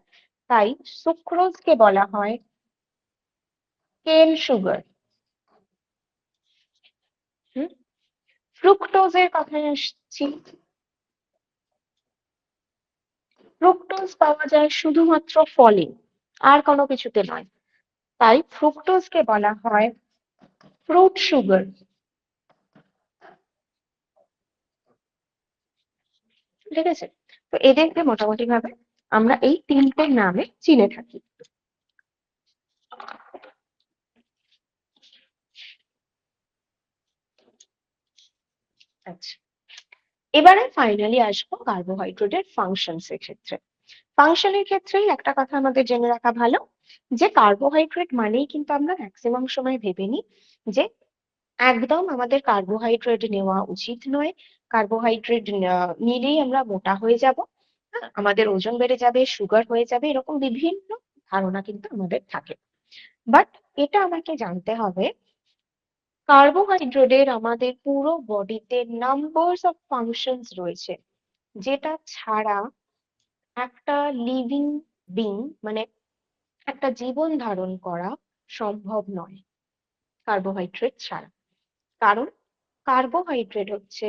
তাই সুক্রোজকে বলা হয় কেন সুগার। হুম, ফ্রুক্টোজের কথায় আসছি, ফ্রুক্টোজ পাওয়া যায় শুধুমাত্র ফলে, আর কোনো কিছুতে নয়, তাই ফ্রুক্টোজকে বলা হয় ফ্রুট সুগার। ঠিক আছে? তো এদেরকে মোটামুটি ভাবে আমরা এই তিনটে নামে চিনে থাকি। আচ্ছা, এবারে ফাইনালি আসবো কার্বোহাইড্রেটের ফাংশনস এর ক্ষেত্রে। ফাংশনের ক্ষেত্রেই একটা কথা আমাদের জেনে রাখা ভালো যে কার্বোহাইড্রেট মানেই কিন্তু আমরা ম্যাক্সিমাম সময় ভেবে নিই যে একদম আমাদের কার্বোহাইড্রেট নেওয়া উচিত নয়, কার্বোহাইড্রেট নিলেই আমরা মোটা হয়ে যাব, হ্যাঁ, আমাদের ওজন বেড়ে যাবে, সুগার হয়ে যাবে, এরকম বিভিন্ন ধারণা কিন্তু আমাদের থাকে। বাট এটা আমাকে জানতে হবে কার্বোহাইড্রেটের আমাদের পুরো বডিতে নাম্বারস অফ ফাংশনস রয়েছে, যেটা ছাড়া একটা লিভিং বিং মানে একটা জীবন ধারণ করা সম্ভব নয় কার্বোহাইড্রেট ছাড়া। কারণ কার্বোহাইড্রেট হচ্ছে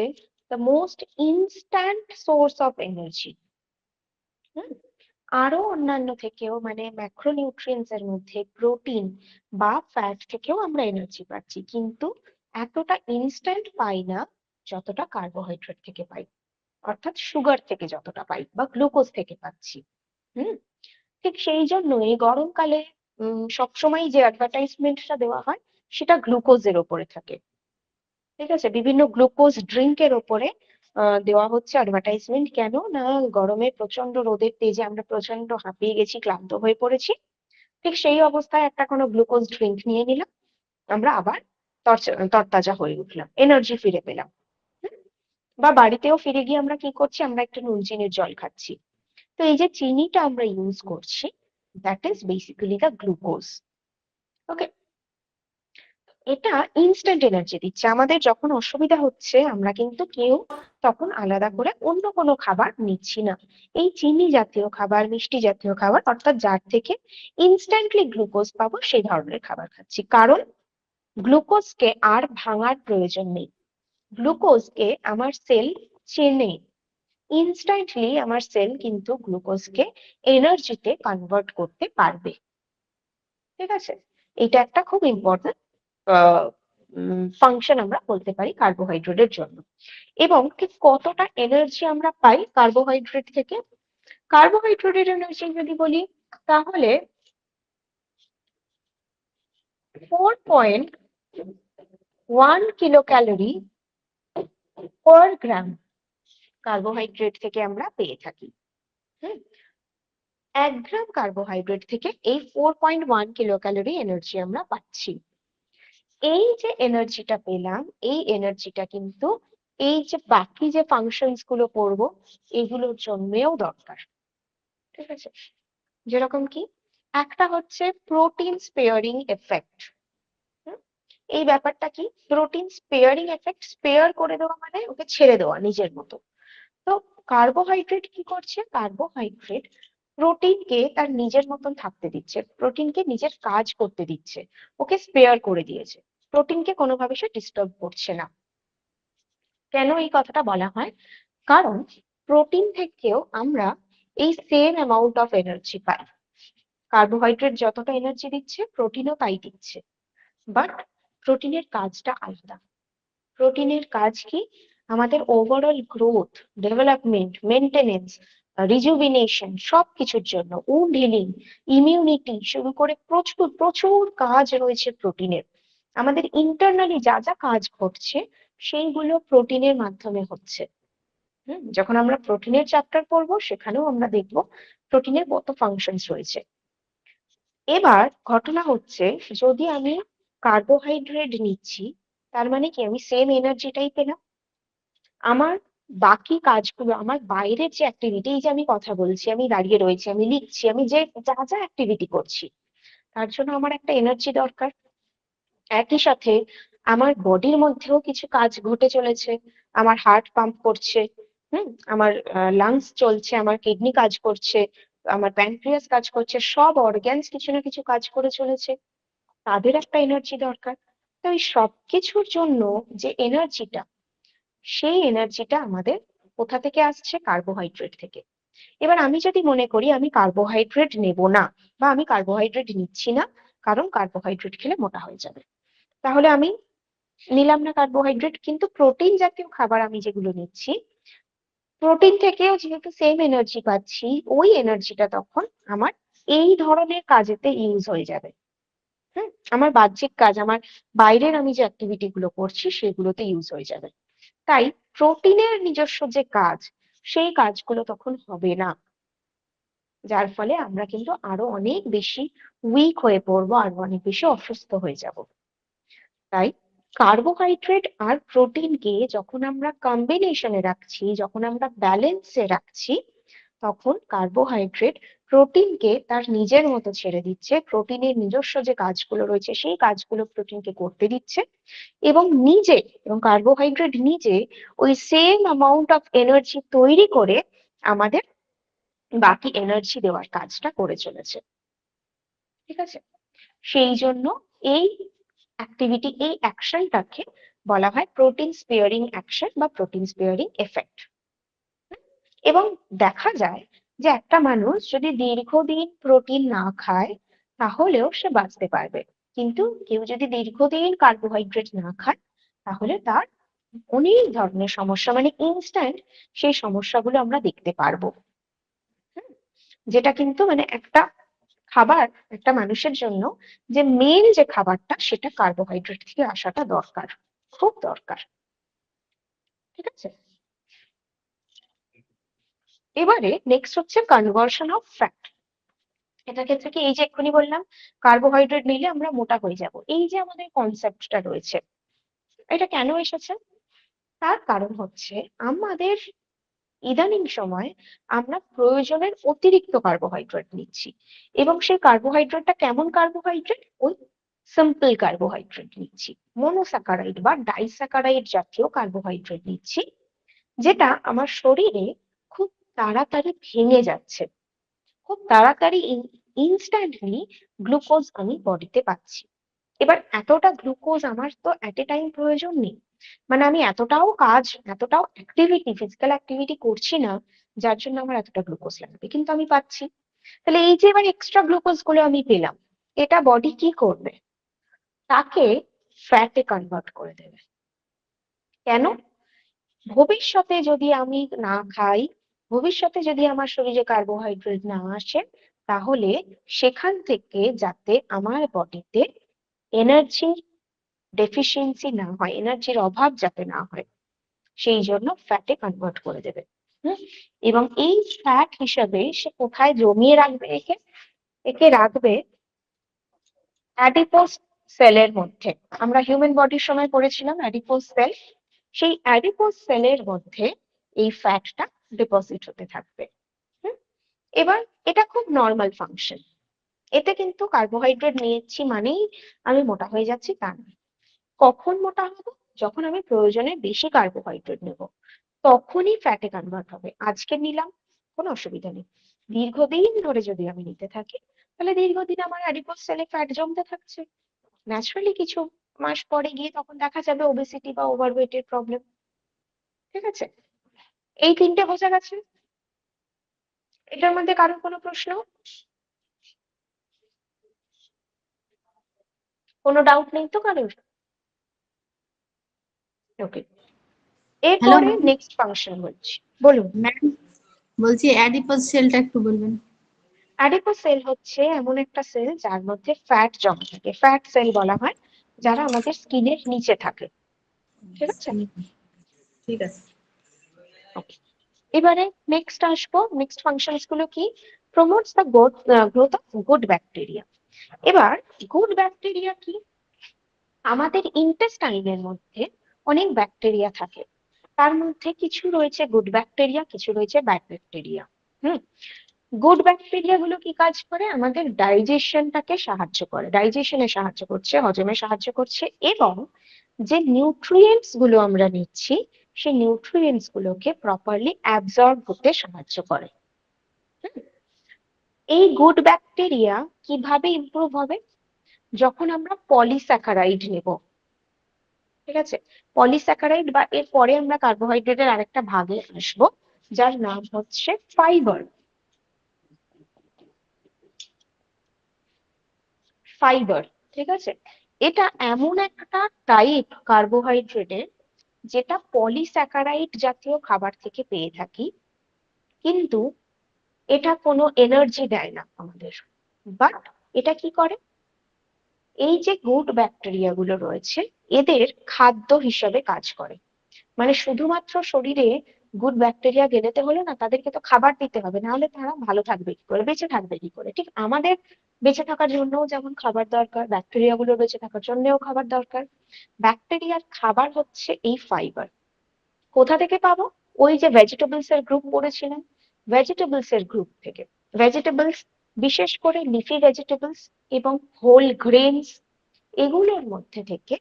the most instant source of energy. আরো অন্যান্য থেকেও মানে ম্যাক্রোনিউট্রিয়েন্টস এর মধ্যে প্রোটিন বা ফ্যাট থেকেও আমরা এনার্জি পাচ্ছি, কিন্তু এতটা ইনস্ট্যান্ট পাই না যতটা কার্বোহাইড্রেট থেকে পাই, অর্থাৎ সুগার থেকে যতটা পাই বা গ্লুকোজ থেকে পাচ্ছি। হুম ঠিক সেই জন্যই গরমকালে সবসময় যে অ্যাডভার্টাইজমেন্টটা দেওয়া হয় সেটা গ্লুকোজের ওপরে থাকে। ঠিক আছে, বিভিন্ন গ্লুকোজ ড্রিঙ্কের ওপরে দেওয়া হচ্ছে অ্যাডভার্টাইজমেন্ট। কেন না, গরমে প্রচন্ড রোদের তেজে আমরা প্রচন্ড হাঁপিয়ে গেছি, ক্লান্ত হয়ে পড়েছি, ঠিক সেই অবস্থায় একটা কোনো গ্লুকোজ ড্রিঙ্ক নিয়ে নিলাম, আমরা আবার তরতাজা হয়ে উঠলাম, এনার্জি ফিরে পেলাম। হুম? বা বাড়িতেও ফিরে গিয়ে আমরা কি করছি, আমরা একটু নুন চিনির জল খাচ্ছি। তো এই যে চিনিটা আমরা ইউজ করছি, that is basically the glucose. Okay, এটা ইনস্ট্যান্ট এনার্জি দিচ্ছে। আমাদের যখন অসুবিধা হচ্ছে আমরা কিন্তু কেউ তখন আলাদা করে অন্য কোনো খাবার নিচ্ছি না, এই চিনি জাতীয় খাবার, মিষ্টি জাতীয় খাবার, অর্থাৎ যার থেকে ইনস্ট্যান্টলি গ্লুকোজ পাবো সেই ধরনের খাবার খাচ্ছি। কারণ গ্লুকোজকে আর ভাঙার প্রয়োজন নেই, গ্লুকোজকে আমার সেল চেনে, ইনস্ট্যান্টলি আমার সেল কিন্তু গ্লুকোজকে এনার্জিতে কনভার্ট করতে পারবে। ঠিক আছে, এটা একটা খুব ইম্পর্টেন্ট ফাংশন আমরা বলতে পারি কার্বোহাইড্রেটের জন্য। এবং ঠিক কতটা এনার্জি আমরা পাই কার্বোহাইড্রেট থেকে, কার্বোহাইড্রেটের এনার্জি যদি বলি তাহলে 4.1 কিলো ক্যালোরি পার গ্রাম কার্বোহাইড্রেট থেকে আমরা পেয়ে থাকি। হুম 1 গ্রাম কার্বোহাইড্রেট থেকে এই 4.1 কিলো ক্যালোরি এনার্জি আমরা পাচ্ছি। এই যে এনার্জিটা পেলাম, এই এনার্জিটা কিন্তু এই যে বাকি যে ফাংশনস গুলো করবো এগুলোর জন্যও দরকার। ঠিক আছে, যেরকম কি একটা হচ্ছে প্রোটিন স্পেয়ারিং এফেক্ট। এই ব্যাপারটা কি, প্রোটিন স্পেয়ারিং এফেক্ট, স্পেয়ার করে দেওয়া মানে ওকে ছেড়ে দেওয়া নিজের মতো। তো কার্বোহাইড্রেট কি করছে, কার্বোহাইড্রেট প্রোটিনকে তার নিজের মতন থাকতে দিচ্ছে, প্রোটিনকে নিজের কাজ করতে দিচ্ছে, ওকে স্পেয়ার করে দিয়েছে, প্রোটিনকে কোনোভাবে সে ডিস্টার্ব করছে না। কেন এই কথাটা বলা হয়, কারণ প্রোটিন থেকেও আমরা এই same amount of energy pi, carbohydrate যতটা এনার্জি দিচ্ছে প্রোটিনও তাই দিচ্ছে, বাট প্রোটিনের কাজটা আলাদা। প্রোটিনের কাজ কি, আমাদের overall growth, development, maintenance, rejuvenation সবকিছুর জন্য, উন্ড হিলিং, ইমিউনিটি শুরু করে প্রচুর প্রচুর কাজ রয়েছে প্রোটিনের। আমাদের ইন্টারনালি যা যা কাজ ঘটছে সেইগুলো প্রোটিনের মাধ্যমে হচ্ছে। যখন আমরা প্রোটিনের চ্যাপ্টার পড়বো সেখানেও আমরা দেখবো প্রোটিনের কত ফাংশনস রয়েছে। এবার ঘটনা হচ্ছে যদি আমি কার্বোহাইড্রেট নিচ্ছি তার মানে কি আমি সেম এনার্জিটাই পেলাম, আমার বাকি কাজগুলো, আমার বাইরের যে অ্যাক্টিভিটি, এই যে আমি কথা বলছি, আমি দাঁড়িয়ে রয়েছি, আমি লিখছি, আমি যে যা যা অ্যাক্টিভিটি করছি তার জন্য আমার একটা এনার্জি দরকার। একই সাথে আমার বডির মধ্যেও কিছু কাজ ঘটে চলেছে, আমার হার্ট পাম্প করছে, আমার লাংস চলছে, আমার কিডনি কাজ করছে, আমার প্যানক্রিয়াস কাজ করছে, সব অর্গ্যানস কিছু না কিছু কাজ করে চলেছে, তাদের একটা এনার্জি দরকার। তো এই সবকিছুর জন্য যে এনার্জিটা, সেই এনার্জিটা আমাদের কোথা থেকে আসছে, কার্বোহাইড্রেট থেকে। এবার আমি যদি মনে করি আমি কার্বোহাইড্রেট নেব না বা আমি কার্বোহাইড্রেট নিচ্ছি না কারণ কার্বোহাইড্রেট খেলে মোটা হয়ে যাবে, তাহলে আমি নিলাম না কার্বোহাইড্রেট, কিন্তু প্রোটিন জাতীয় খাবার আমি যেগুলো নিচ্ছি, প্রোটিন থেকেও যেহেতু সেম এনার্জি পাচ্ছি, ওই এনার্জিটা তখন আমার এই ধরনের কাজেতে ইউজ হয়ে যাবে। আমার বাহ্যিক কাজ, আমার বাইরের আমি যে অ্যাক্টিভিটি গুলো করছি সেগুলোতে ইউজ হয়ে যাবে। তাই প্রোটিনের নিজস্ব যে কাজ সেই কাজগুলো তখন হবে না। যার ফলে আমরা কিন্তু আরো অনেক বেশি উইক হয়ে পড়বো, আরো অনেক বেশি অসুস্থ হয়ে যাব। তাই কার্বোহাইড্রেট আর প্রোটিনকে যখন আমরা কম্বিনেশনে রাখছি, যখন আমরা ব্যালেন্সে রাখছি, তখন কার্বোহাইড্রেট প্রোটিনকে তার নিজের মতো ছেড়ে দিচ্ছে, প্রোটিনের নিজস্ব যে কাজগুলো রয়েছে সেই কাজগুলো প্রোটিনকে করতে দিচ্ছে, এবং কার্বোহাইড্রেট নিজে ওই সেম অ্যামাউন্ট অফ এনার্জি তৈরি করে আমাদের বাকি এনার্জি দেওয়ার কাজটা করে চলেছে। ঠিক আছে, সেই জন্য এই এই অ্যাকশনটাকে বলা হয় প্রোটিন স্পেয়ারিং অ্যাকশন বা প্রোটিন স্পেয়ারিং এফেক্ট। এবং দেখা যায় যে একটা মানুষ যদি দীর্ঘদিন প্রোটিন না খায় তাহলেও সে বাঁচতে পারবে, কিন্তু কেউ যদি দীর্ঘদিন কার্বোহাইড্রেট না খায় তাহলে তার অনেক ধরনের সমস্যা, মানে ইনস্ট্যান্ট সেই সমস্যাগুলো আমরা দেখতে পারবো। যেটা কিন্তু মানে একটা মানুষের জন্য যে মেন যে খাবারটা সেটা কার্বোহাইড্রেট থেকে আসাটা দরকার, খুব দরকার। ঠিক আছে, এবারে নেক্সট হচ্ছে কনভার্সন অফ ফ্যাট। এটার ক্ষেত্রে কি, এই যে এক্ষুনি বললাম কার্বোহাইড্রেট নিলে আমরা মোটা হয়ে যাব, এই যে আমাদের কনসেপ্টটা রয়েছে, এটা কেন এসেছে? তার কারণ হচ্ছে আমাদের ইদানিং সময় আমরা প্রয়োজনের অতিরিক্ত কার্বোহাইড্রেট নিচ্ছি, এবং সেই কার্বোহাইড্রেটটা কেমন কার্বোহাইড্রেট? ওই সিম্পল কার্বোহাইড্রেট নিচ্ছি, মনোস্যাকারাইড বা ডাইস্যাকারাইড জাতীয় কার্বোহাইড্রেট নিচ্ছি, যেটা আমার শরীরে খুব তাড়াতাড়ি ভেঙে যাচ্ছে, খুব তাড়াতাড়ি ইনস্ট্যান্টলি গ্লুকোজ আমি বডিতে পাচ্ছি। এবার এতটা গ্লুকোজ আমার তো এট এ টাইম প্রয়োজন নেই, মানে আমি এতটাও ফিজিক্যাল অ্যাক্টিভিটি করছি না যার জন্য আমার এতটা গ্লুকোজ লাগবে, কিন্তু আমি পাচ্ছি। তাহলে এই যে এবার এক্সট্রা গ্লুকোজ গুলো আমি পেলাম, এটা বডি কি করবে? তাকে ফ্যাটে কনভার্ট করে দেবে। কেন? ভবিষ্যতে যদি আমি না খাই, ভবিষ্যতে যদি আমার শরীরে কার্বোহাইড্রেট না আসে, তাহলে সেখান থেকে যাতে আমার বডিতে এনার্জি ডেফিসিয়েন্সি না হয়, এনার্জির অভাব যাতে না হয়, সেই জন্য ফ্যাটে কনভার্ট করে দেবে। এবং এই ফ্যাট হিসাবে সে কোথায় জমিয়ে রাখবে? একে রাখবে অ্যাডিপোস সেলের মধ্যে। আমরা হিউম্যান বডির সময় পড়েছিলাম অ্যাডিপোস সেল, সেই অ্যাডিপোস সেলের মধ্যে এই ফ্যাটটা ডিপোজিট হতে থাকবে। এবার এটা খুব নর্মাল ফাংশন, এতে কিন্তু কার্বোহাইড্রেট নিয়েছি মানেই আমি মোটা হয়ে যাচ্ছি তা না। কখন মোটা হবো? যখন আমি প্রয়োজনে বেশি কার্বোহাইড্রেট নেব, তখনই ফ্যাটে কনভার্ট হবে। আজকে নিলাম, কোনো অসুবিধা নেই, দীর্ঘদিন ধরে যদি আমি নিতে থাকি তাহলে দীর্ঘদিন আমার অ্যাডিপোস সেলে ফ্যাট জমতে থাকছে, ন্যাচারালি কিছু মাস পরে গিয়ে তখন দেখা যাবে ওবেসিটি বা ওভারওয়েটের প্রবলেম। ঠিক আছে, এই তিনটে বোঝা গেছে? এটার মধ্যে কারোর কোনো প্রশ্ন, কোনো ডাউট নেই তো কারোর? ওকে, হ্যালো এরপরে ম্যাম। নেক্সট ফাংশন বলছি, বলুন। ম্যাম বলছি অ্যাডিপোজ সেলটা একটু বলবেন। অ্যাডিপোস সেল হচ্ছে এমন একটা সেল যার মধ্যে ফ্যাট জমা থাকে, ফ্যাট সেল বলা হয়, যারা আমাদের স্কিনের নিচে থাকে। ঠিক আছে, ঠিক আছে। ওকে। এবারে নেক্সট আসবো, নেক্সট ফাংশনস গুলো কি? Promotes the growth of good bacteria. এবার গুড ব্যাকটেরিয়া কি? আমাদের ইন্টেস্টাইনের মধ্যে অনেক ব্যাকটেরিয়া থাকে, তার মধ্যে কিছু রয়েছে গুড ব্যাকটেরিয়া, কিছু রয়েছে ব্যাড ব্যাকটেরিয়া। গুড ব্যাকটেরিয়া গুলো কি কাজ করে? আমাদের ডাইজেশনটাকে সাহায্য করে, ডাইজেশনে সাহায্য করছে, হজমে সাহায্য করছে, এবং যে নিউট্রিয়েন্টস গুলো আমরা নিচ্ছি সেই নিউট্রিয়েন্টস গুলোকে প্রপারলি অ্যাবজর্ব করতে সাহায্য করে। এই গুড ব্যাকটেরিয়া কিভাবে ইমপ্রুভ হবে? যখন আমরা পলিস্যাকারাইড নেব। ঠিক আছে, পলিস্যাকারাইড বা এর পরে আমরা কার্বোহাইড্রেটের আরেকটা ভাগে আসবো যার নাম হচ্ছে ফাইবার। ফাইবার, ঠিক আছে, এটা এমন একটা টাইপ কার্বোহাইড্রেটের যেটা পলিস্যাকারাইড জাতীয় খাবার থেকে পেয়ে থাকি, কিন্তু এটা কোনো এনার্জি দেয় না আমাদের। বাট এটা কি করে? এই যে গুড ব্যাকটেরিয়া গুলো রয়েছে এদের খাদ্য হিসেবে কাজ করে, মানে শুধুমাত্র শরীরে গুড ব্যাকটেরিয়া গেলেতে হলে না তাদেরকে তো খাবার দিতে হবে, না হলে তারা ভালো থাকবে কি করে, বেঁচে থাকবে কি করে। ঠিক আমাদের বেঁচে থাকার জন্যও যেমন খাবার দরকার, ব্যাকটেরিয়া গুলো বেঁচে থাকার জন্যও খাবার দরকার। ব্যাকটেরিয়ার খাবার হচ্ছে এই ফাইবার। কোথা থেকে পাবো? ওই যে ভেজিটেবলস এর গ্রুপ পড়েছিলেন, ভেজিটেবলস এর গ্রুপ থেকে। ভেজিটেবলস বিশেষ করে লিফি ভেজিটেবলস এবং হোল গ্রেনস, এগুলোর মধ্যে থেকে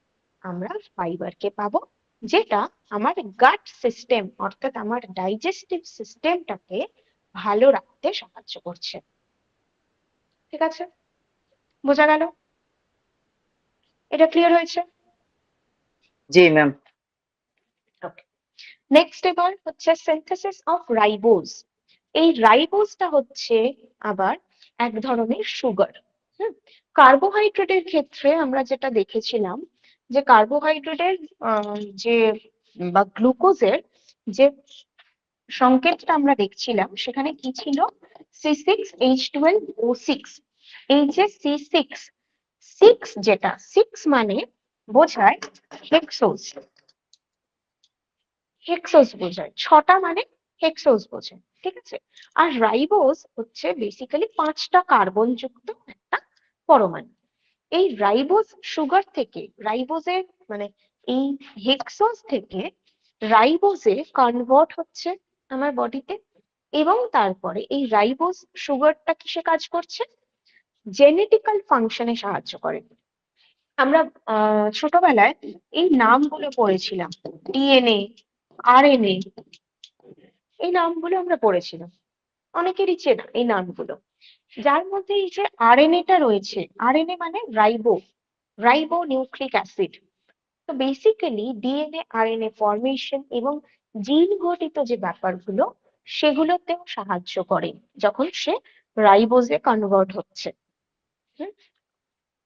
আমরা ফাইবারকে পাবো, যেটা আমার গাট সিস্টেম অর্থাৎ আমার ডাইজেস্টিভ সিস্টেমটাকে ভালো রাখতে সাহায্য করছে। ঠিক আছে, বোঝা গেল? এটা ক্লিয়ার হয়েছে? জি ম্যাম। নেক্সট এবার হচ্ছে সিনথেসিস অফ রাইবোজ। এই রাইবোজটা হচ্ছে আবার এক ধরনের সুগার। কার্বোহাইড্রেটের ক্ষেত্রে আমরা যেটা দেখেছিলাম যে কার্বোহাইড্রেটের যে বা গ্লুকোজের যে সংকেতটা আমরা দেখছিলাম সেখানে কি ছিল? C6H12O6। এই যে C6 যেটা 6 মানে বোঝায় হেক্সোজ, হেক্সোজ বোঝায়, 6টা মানে হেক্সোজ বোঝায়। ঠিক আছে, আর রাইবোজ হচ্ছে বেসিক্যালি 5টা কার্বন যুক্ত একটা পরমাণু। এই রাইবোজ সুগার থেকে, রাইবোজের মানে এই হেক্সোজ থেকে রাইবোজে কনভার্ট হচ্ছে আমার বডিতে, এবং তারপরে এই রাইবোজ সুগারটা কিসে কাজ করছে? জেনেটিক্যাল ফাংশনে সাহায্য করে। আমরা ছোটবেলায় এই নামগুলো পড়েছিলাম, ডিএনএ, আরএনএ, এই নামগুলো আমরা পড়েছিলাম, অনেকেরই চেনা এই নামগুলো। যার মধ্যে এই যে আরএনএটা রয়েছে, আরএনএ মানে রাইবো নিউক্লিক অ্যাসিড। তো বেসিক্যালি ডিএনএ আরএনএ ফরমেশন এবং জিন ঘটিত যে ব্যাপারগুলো সেগুলোতেও সাহায্য করে যখন সে রাইবোজে কনভার্ট হচ্ছে।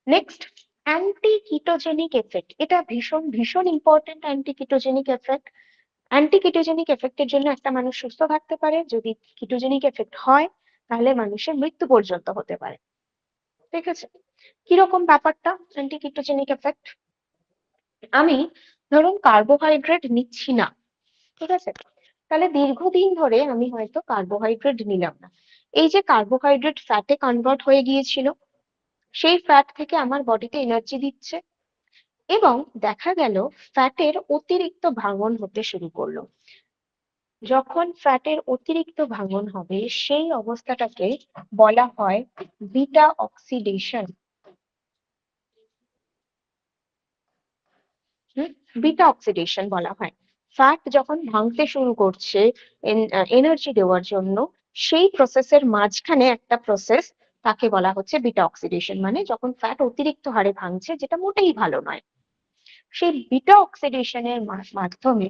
Next, anti ketogenic effect. এটা ভীষণ ভীষণ important anti ketogenic effect. Anti ketogenic এফেক্টের জন্য একটা মানুষ সুস্থ থাকতে পারে, যদি কিটোজেনিক এফেক্ট হয় তাহলে মানুষের মৃত্যু পর্যন্ত হতে পারে। ঠিক আছে, কিরকম ব্যাপারটা অ্যান্টি কিটোজেনিক এফেক্ট? আমি ধরুন কার্বোহাইড্রেট নিচ্ছি না, ঠিক আছে, তাহলে দীর্ঘদিন ধরে আমি হয়তো কার্বোহাইড্রেট নিলাম না, এই যে কার্বোহাইড্রেট ফ্যাটে কনভার্ট হয়ে গিয়েছিল, সেই ফ্যাট থেকে আমার বডিতে এনার্জি দিচ্ছে, এবং দেখা গেল ফ্যাটের অতিরিক্ত ভাঙন হতে শুরু করলো। যখন ফ্যাটের অতিরিক্ত ভাঙন হবে সেই অবস্থাটাকে বলা হয় বিটা অক্সিডেশন। বিটা অক্সিডেশন বলা হয়। ফ্যাট যখন ভাঙতে শুরু করছে এনার্জি দেওয়ার জন্য, সেই প্রসেসের মাঝখানে একটা প্রসেস, তাকে বলা হচ্ছে বিটা অক্সিডেশন। মানে যখন ফ্যাট অতিরিক্ত হারে ভাঙছে, যেটা মোটেই ভালো নয়, সেই বিটা অক্সিডেশনের মাধ্যমে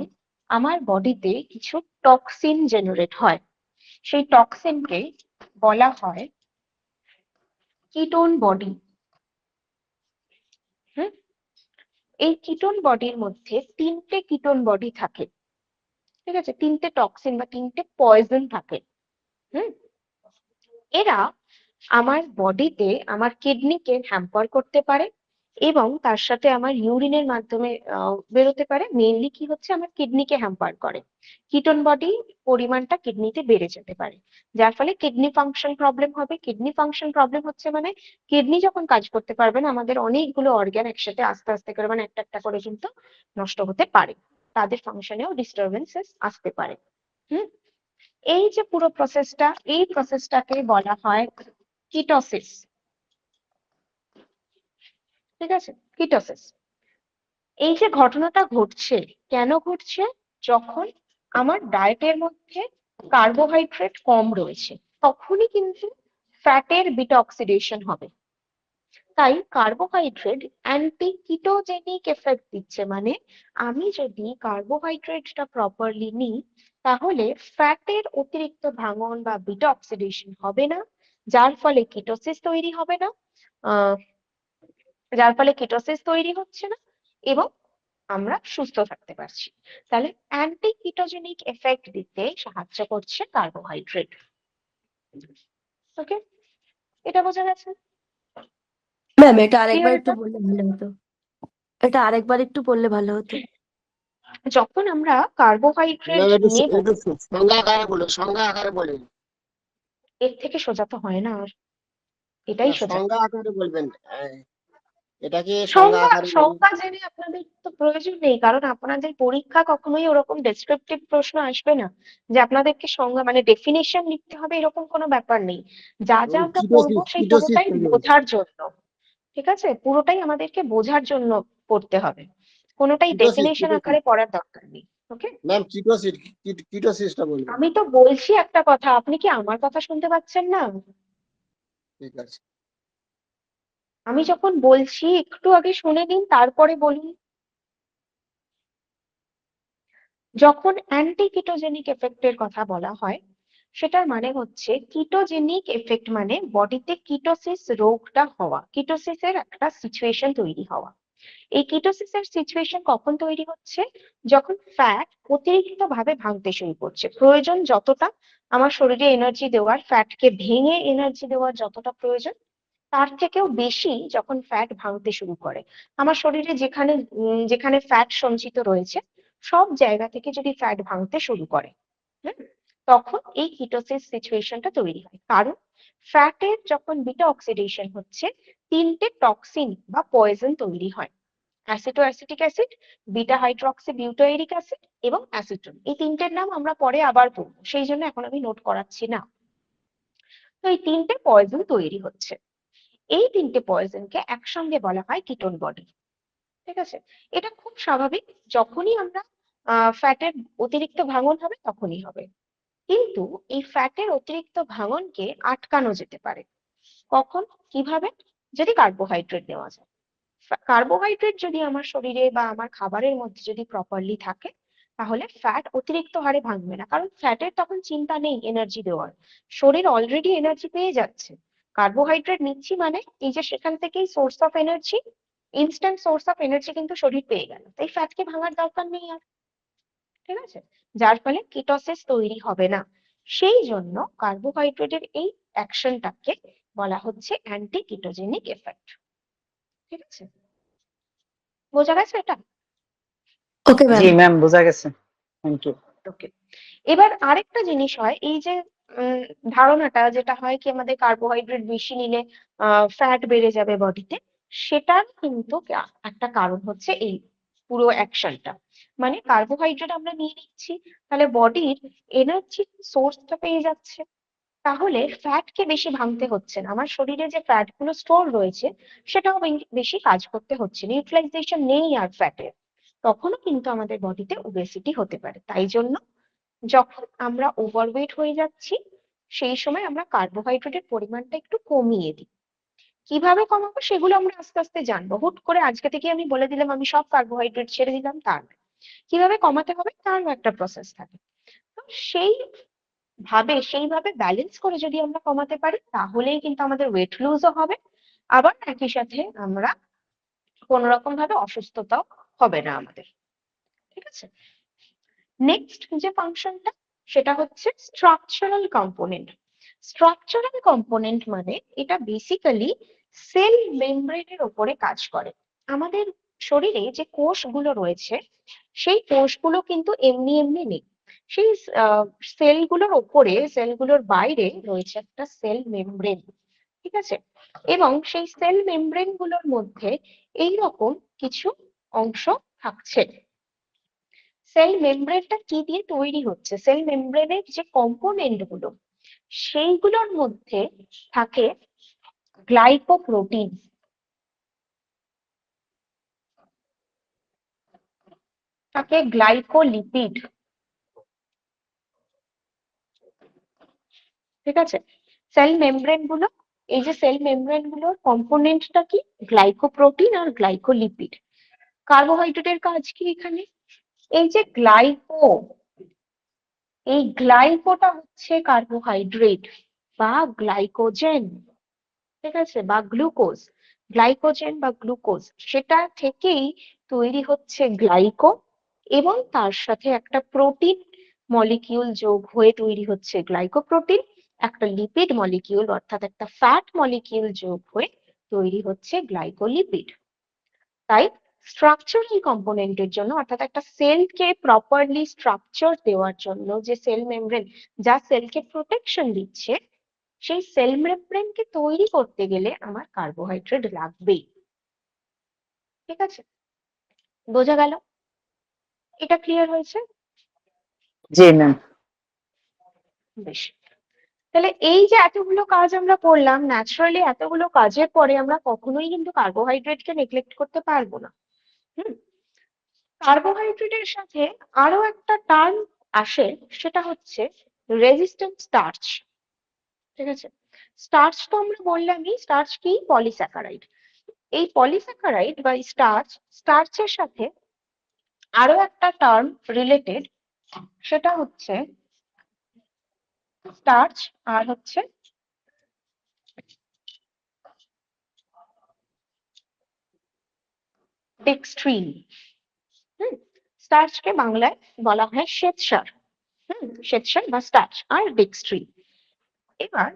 আমার বডিতে কিছু টক্সিন জেনারেট হয়। সেই টক্সিনকে বলা হয় কিটোন বডি। এই কিটোন বডির মধ্যে 3টে কিটোন বডি থাকে। ঠিক আছে, 3টে টক্সিন বা 3টে পয়জন থাকে। এরা আমার বডিতে আমার কিডনিকে হ্যাম্পার করতে পারে, এবং তার সাথে আমার ইউরিনের মাধ্যমে বেরোতে পারে। মেইনলি কি হচ্ছে, আমার কিডনিকে হ্যাম্পার করে। কিটোন বডি পরিমাণটা কিডনিতে বেড়ে যেতে পারে, যার ফলে কিডনি ফাংশন প্রবলেম হবে। কিডনি ফাংশন প্রবলেম হচ্ছে মানে কিডনি যখন কাজ করতে পারবে না, আমাদের অনেকগুলো অর্গান একসাথে আস্তে আস্তে করে মানে একটা একটা করে কিন্তু নষ্ট হতে পারে, তাদের ফাংশনেও ডিস্টারবেন্সেস আসতে পারে। হুম, এই যে পুরো প্রসেসটা, এই প্রসেসটাকে বলা হয় কিটোসিস। ঠিক আছে, কিটোসিস। এই যে ঘটনাটা ঘটছে, কেন ঘটছে? যখন আমার ডায়েটের মধ্যে কার্বোহাইড্রেট কম রয়েছে, তখনই কিন্তু ফ্যাটের বিটা অক্সিডেশন হবে। তাই কার্বোহাইড্রেট অ্যান্টি কিটোজেনিক এফেক্ট দিচ্ছে, মানে আমি যদি কার্বোহাইড্রেটটা প্রপারলি নিই তাহলে ফ্যাটের অতিরিক্ত ভাঙন বা বিটা অক্সিডেশন হবে না, যার ফলে কিটোসিস তৈরি হবে না, যার ফলে কিটোসিস তৈরি হচ্ছে না, এবং আমরা সুস্থ থাকতে পারছি। তাহলে অ্যান্টি কিটোজেনিক এফেক্ট দিতে সাহায্য করছে কার্বোহাইড্রেট। ওকে, এটা বোঝা গেছে? ম্যাম এটা আরেকবার ক্লিয়ার একটু এটা? বললে ভালো হতো, এটা আরেকবার একটু বললে ভালো হতো। যখন আমরা কার্বোহাইড্রেট ম্যাম একটু নেব, একটু সংজ্ঞা আকারে বলুন, সংজ্ঞা আকারে বলেন। এর থেকে সোজা তো হয় না আর, এটাই না, সোজা। সংজ্ঞা আকারে বলবেন। এটাকে সংজ্ঞা আকারে বলুন। সংজ্ঞা জেনে আপনাদের তো প্রয়োজন নেই, কারণ আপনাদের পরীক্ষা কখনোই ওরকম ডেসক্রিপটিভ প্রশ্ন আসবে না যে আপনাদেরকে সংজ্ঞা মানে ডেফিনেশন লিখতে হবে, এরকম কোনো ব্যাপার নেই। যা যা আমরা পড়বো সেই কিটোসিস পুরোটাই বোঝার জন্য, ঠিক আছে, পুরোটাই আমাদেরকে বোঝার জন্য পড়তে হবে, কোনোটাই কিটোসিস ডেফিনেশন কিটোসিস আকারে পড়ার দরকার নেই। ওকে, ম্যাম, কিটোসিসটা বলবেন। আমি তো বলছি একটা কথা, আপনি কি আমার কথা শুনতে পাচ্ছেন না? ঠিক আছে। আমি যখন বলছি একটু আগে শুনে নিন, তারপরে বলুন। যখন অ্যান্টি কিটোজেনিক এফেক্টের কথা বলা হয়, সেটার মানে হচ্ছে কিটোজেনিক এফেক্ট মানে বডিতে কিটোসিস রোগটা হওয়া, কিটোসিসের একটা সিচুয়েশন তৈরি হওয়া। এই কিটোসিসের সিচুয়েশন কখন তৈরি হচ্ছে? যখন ফ্যাট অতিরিক্ত ভাবে ভাঙতে শুরু করছে। প্রয়োজন যতটা আমার শরীরে এনার্জি দেওয়ার, ফ্যাটকে ভেঙে এনার্জি দেওয়ার যতটা প্রয়োজন, তার থেকেও বেশি যখন ফ্যাট ভাঙতে শুরু করে। আমার শরীরে যেখানে যেখানে ফ্যাট সঞ্চিত রয়েছে, সব জায়গা থেকে যদি ফ্যাট ভাঙতে শুরু করে, হুম, তখন এই কিটোসিস সিচুয়েশনটা তৈরি হয়। কারণ ফ্যাটের যখন বিটা অক্সিডেশন হচ্ছে, তিনটে টক্সিন বা পয়জন তৈরি হয়। Acetoacetic acid, beta hydroxy butyric acid এবং অ্যাসিটোন। এই তিনটের নাম আমরা পরে আবার পড়বো, সেই জন্য এখন আমি নোট করাচ্ছি না। তো এই তিনটে পয়জন তৈরি হচ্ছে, এই তিনটে পয়জনকে একসঙ্গে বলা হয় কিটোন বডি। ঠিক আছে, এটা খুব স্বাভাবিক, যখনই আমরা ফ্যাটের অতিরিক্ত ভাঙন হবে তখনই হবে। কিন্তু এই ফ্যাটের অতিরিক্ত ভাঙনকে আটকানো যেতে পারে। কখন, কিভাবে? যদি কার্বোহাইড্রেট নেওয়া যায়। কার্বোহাইড্রেট যদি আমার শরীরে বা আমার খাবারের মধ্যে যদি প্রপারলি থাকে, তাহলে ফ্যাট অতিরিক্ত হারে ভাঙবে না, কারণ ফ্যাটের তখন চিন্তা নেই এনার্জি দেওয়ার, শরীর অলরেডি এনার্জি পেয়ে যাচ্ছে। কার্বোহাইড্রেট নিচ্ছি মানে এই যে সেখান থেকেই source of energy, instant source of energy কিন্তু শরীর পেয়ে গেল, তাই ফ্যাটকে ভাঙার দরকার নেই আর। ঠিক আছে, যার ফলে কিটোসিস তৈরি হবে না। সেই জন্য কার্বোহাইড্রেটের এই অ্যাকশনটাকে বলা হচ্ছে অ্যান্টি কিটোজেনিক এফেক্ট। ঠিক আছে, বোঝা গেছে এটা? Okay ma'am. জি ম্যাম, বোঝা গেছে। Thank you. ওকে, এবার আরেকটা জিনিস হয়, এই যে ধারণাটা যেটা হয় কি আমাদের কার্বোহাইড্রেট বেশি নিলে ফ্যাট বেড়ে যাবে বডিতে, সেটার কিন্তু একটা কারণ হচ্ছে এই পুরো অ্যাকশনটা। মানে কার্বোহাইড্রেট আমরা নিয়ে নিচ্ছি, তাহলে বডির এনার্জি সোর্সটা পেয়ে যাচ্ছে, তাহলে ফ্যাটকে বেশি ভাঙতে হচ্ছে না, আমার শরীরে যে ফ্যাট গুলো স্টোর রয়েছে সেটাও বেশি কাজ করতে হচ্ছে না, ইউটিলাইজেশন নেই আর ফ্যাটের, তখনও কিন্তু আমাদের বডিতে ওবেসিটি হতে পারে। তাই জন্য যখন আমরা ওভারওয়েট হয়ে যাচ্ছি, সেই সময় আমরা কার্বোহাইড্রেটের পরিমাণটা একটু কমিয়ে দিই। কিভাবে কমাবো সেগুলো আমরা আস্তে আস্তে জানবো, হুট করে আজকে থেকে আমি বলে দিলাম আমি সব কার্বোহাইড্রেট ছেড়ে দিলাম, তা নয়। কিভাবে কমাতে হবে তারও একটা প্রসেস থাকে। তো সেইভাবে ব্যালেন্স করে যদি আমরা কমাতে পারি, তাহলেই কিন্তু আমাদের ওয়েট লুজও হবে, আবার একই সাথে আমরা কোন রকম ভাবে অসুস্থতাও হবে না আমাদের। ঠিক আছে, নেক্সট যে ফাংশনটা, সেটা হচ্ছে স্ট্রাকচারাল কম্পোনেন্ট। স্ট্রাকচারাল কম্পোনেন্ট মানে এটা বেসিক্যালি সেল মেমব্রেনের উপরে কাজ করে। আমাদের শরীরে যে কোষগুলো রয়েছে, সেই কোষগুলো কিন্তু এমনি এমনি নেই, সেই সেলগুলোর ওপরে, সেলগুলোর বাইরে রয়েছে একটা সেল মেমব্রেন। ঠিক আছে, এবং সেই সেল মেমব্রেন গুলোর মধ্যে এইরকম কিছু অংশ থাকছে। সেল মেমব্রেনটা কি দিয়ে তৈরি হচ্ছে, সেল মেমব্রেনের যে কম্পোনেন্ট গুলো, সেইগুলোর মধ্যে থাকে গ্লাইকোপ্রোটিন, থাকে গ্লাইকোলিপিড। ঠিক আছে, সেল মেমব্রেন গুলো, এই যে সেল মেমব্রেন গুলোর কম্পোনেন্টটা কি, গ্লাইকোপ্রোটিন আর গ্লাইকোলিপিড। কার্বোহাইড্রেটের কাজ কি এখানে? এই যে গ্লাইকো, এই গ্লাইকোটা হচ্ছে কার্বোহাইড্রেট বা গ্লাইকোজেন। ঠিক আছে, বা গ্লুকোজ, গ্লাইকোজেন বা গ্লুকোজ, সেটা থেকেই তৈরি হচ্ছে গ্লাইকো, এবং তার সাথে একটা প্রোটিন মলিকিউল যোগ হয়ে তৈরি হচ্ছে গ্লাইকোপ্রোটিন, একটা লিপিড মলিকিউল অর্থাৎ একটা ফ্যাট মলিকিউল যোগ হয়ে তৈরি হচ্ছে গ্লাইকোলিপিড। তাই স্ট্রাকচারাল কম্পোনেন্টের জন্য, অর্থাৎ একটা সেলকে প্রপারলি স্ট্রাকচার দেওয়ার জন্য যে সেল মেমব্রেন যা সেলকে প্রোটেকশন দিচ্ছে, সেই সেল মেমব্রেনকে তৈরি করতে গেলে আমার কার্বোহাইড্রেট লাগবেই। ঠিক আছে, বোঝা গেল? এটা ক্লিয়ার হয়েছে? জি ম্যাম। বেশ, তাহলে এই যে এতগুলো কাজ আমরা করলাম, ন্যাচারালি এতগুলো কাজের পরে আমরা কখনোই কিন্তু কার্বোহাইড্রেটকে নেগলেক্ট করতে পারবো না। কার্বোহাইড্রেটের সাথে আরো একটা টার্ম আসে, সেটা হচ্ছে রেজিস্ট্যান্ট স্টার্চ। ঠিক আছে, স্টার্চ তো আমরা বললামই, স্টার্চ কি? পলিস্যাকারাইড। এই পলিস্যাকারাইড বা স্টার্চ, স্টার্চের সাথে আরো একটা টার্ম রিলেটেড, সেটা হচ্ছে স্টার্চ আর হচ্ছে ডেক্সট্রিন। স্টার্চকে বাংলায় বলা হয় শ্বেতসার। শ্বেতসার বা স্টার্চ আর ডেক্সট্রিন। এবার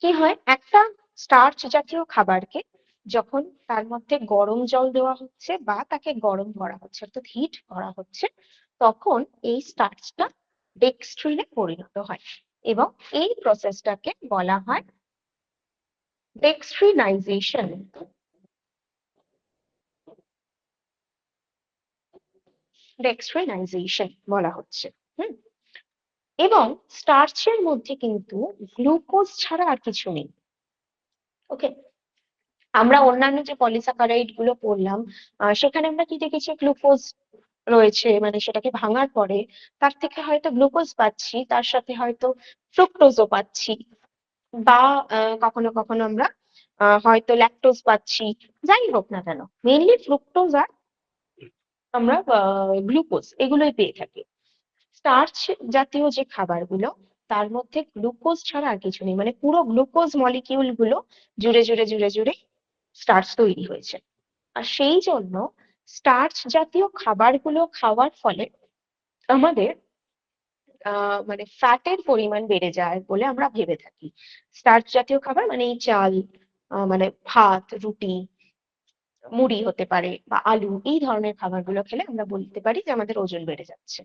কি হয়, একটা স্টার্চ জাতীয় খাবারকে যখন তার মধ্যে গরম জল দেওয়া হচ্ছে বা তাকে গরম করা হচ্ছে, অর্থাৎ হিট করা হচ্ছে, তখন এই স্টার্চটা ডেক্সট্রিনে পরিণত হয় এবং এই প্রসেসটাকে বলা হয় ডেক্সট্রিনাইজেশন। ডেক্সট্রিনাইজেশন বলা হচ্ছে। এবং স্টার্চের মধ্যে কিন্তু গ্লুকোজ ছাড়া আর কিছু নেই। ওকে, আমরা অন্যান্য যে পলিস্যাকারাইড গুলো পড়লাম, সেখানে আমরা কি দেখেছি? গ্লুকোজ রয়েছে, মানে সেটাকে ভাঙার পরে তার থেকে হয়তো গ্লুকোজ পাচ্ছি, তার সাথে হয়তো ফ্রুক্টোজও পাচ্ছি, বা কখনো কখনো আমরা হয়তো ল্যাকটোজ পাচ্ছি। যাই হোক না কেন, মেইনলি ফ্রুক্টোজ আর আমরা গ্লুকোজ এগুলোই পেয়ে থাকি। স্টার্চ জাতীয় যে খাবারগুলো, তার মধ্যে গ্লুকোজ ছাড়া আর কিছু নেই, মানে পুরো গ্লুকোজ মলিকিউল গুলো জুড়ে জুড়ে জুড়ে জুড়ে স্টার্চ তৈরি হয়েছে। আর সেই জন্য স্টার্চ জাতীয় খাবারগুলো খাওয়ার ফলে আমাদের মানে ফ্যাটের পরিমাণ বেড়ে যায় বলে আমরা ভেবে থাকি। স্টার্চ জাতীয় খাবার মানে এই চাল, মানে ভাত, রুটি, মুড়ি হতে পারে, বা আলু, এই ধরনের খাবারগুলো খেলে আমরা বলতে পারি যে আমাদের ওজন বেড়ে যাচ্ছে।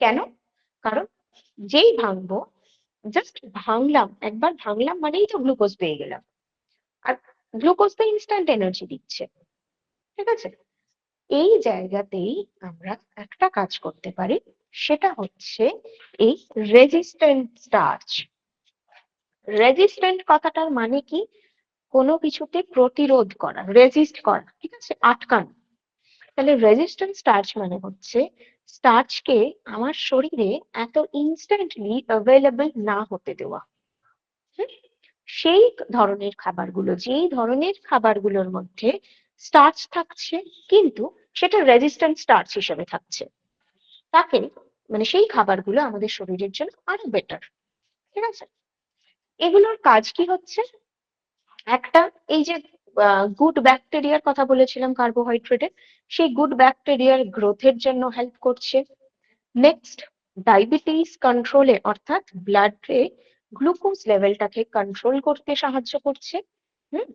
কেন? কারণ যেই ভাঙবো, জাস্ট ভাঙলাম, একবার ভাঙলাম মানেই তো গ্লুকোজ পেয়ে গেলাম। আর গ্লুকোজ তো ইনস্ট্যান্ট এনার্জি দিচ্ছে। ঠিক আছে, এই জায়গাতেই আমরা একটা কাজ করতে পারি, সেটা হচ্ছে এই রেজিস্ট্যান্ট স্টার্চ। রেজিস্ট্যান্ট কথাটার মানে কি? কোনো কিছুতে প্রতিরোধ করা, রেজিস্ট করা, ঠিক আছে, আটকানো। তাহলে রেজিস্ট্যান্ট স্টার্চ মানে হচ্ছে স্টার্চকে আমার শরীরে এত ইনস্ট্যান্টলি অ্যাভেলেবল না হতে দেওয়া। সেই ধরনের খাবারগুলো, যেই ধরনের খাবারগুলোর মধ্যে স্টার্চ থাকছে কিন্তু সেটা রেজিস্ট্যান্ট স্টার্চ হিসেবে থাকছে, তাকে মানে সেই খাবারগুলো আমাদের শরীরের জন্য আরো বেটার। ঠিক আছে, এগুলোর কাজ কি হচ্ছে? একটা, এই যে গুড ব্যাকটেরিয়ার কথা বলেছিলাম কার্বোহাইড্রেটে, সেই গুড ব্যাকটেরিয়ার গ্রোথের জন্য হেল্প করছে। নেক্সট, ডায়াবেটিস কন্ট্রোলে, অর্থাৎ ব্লাডে গ্লুকোজ লেভেলটাকে কন্ট্রোল করতে সাহায্য করছে। হুম,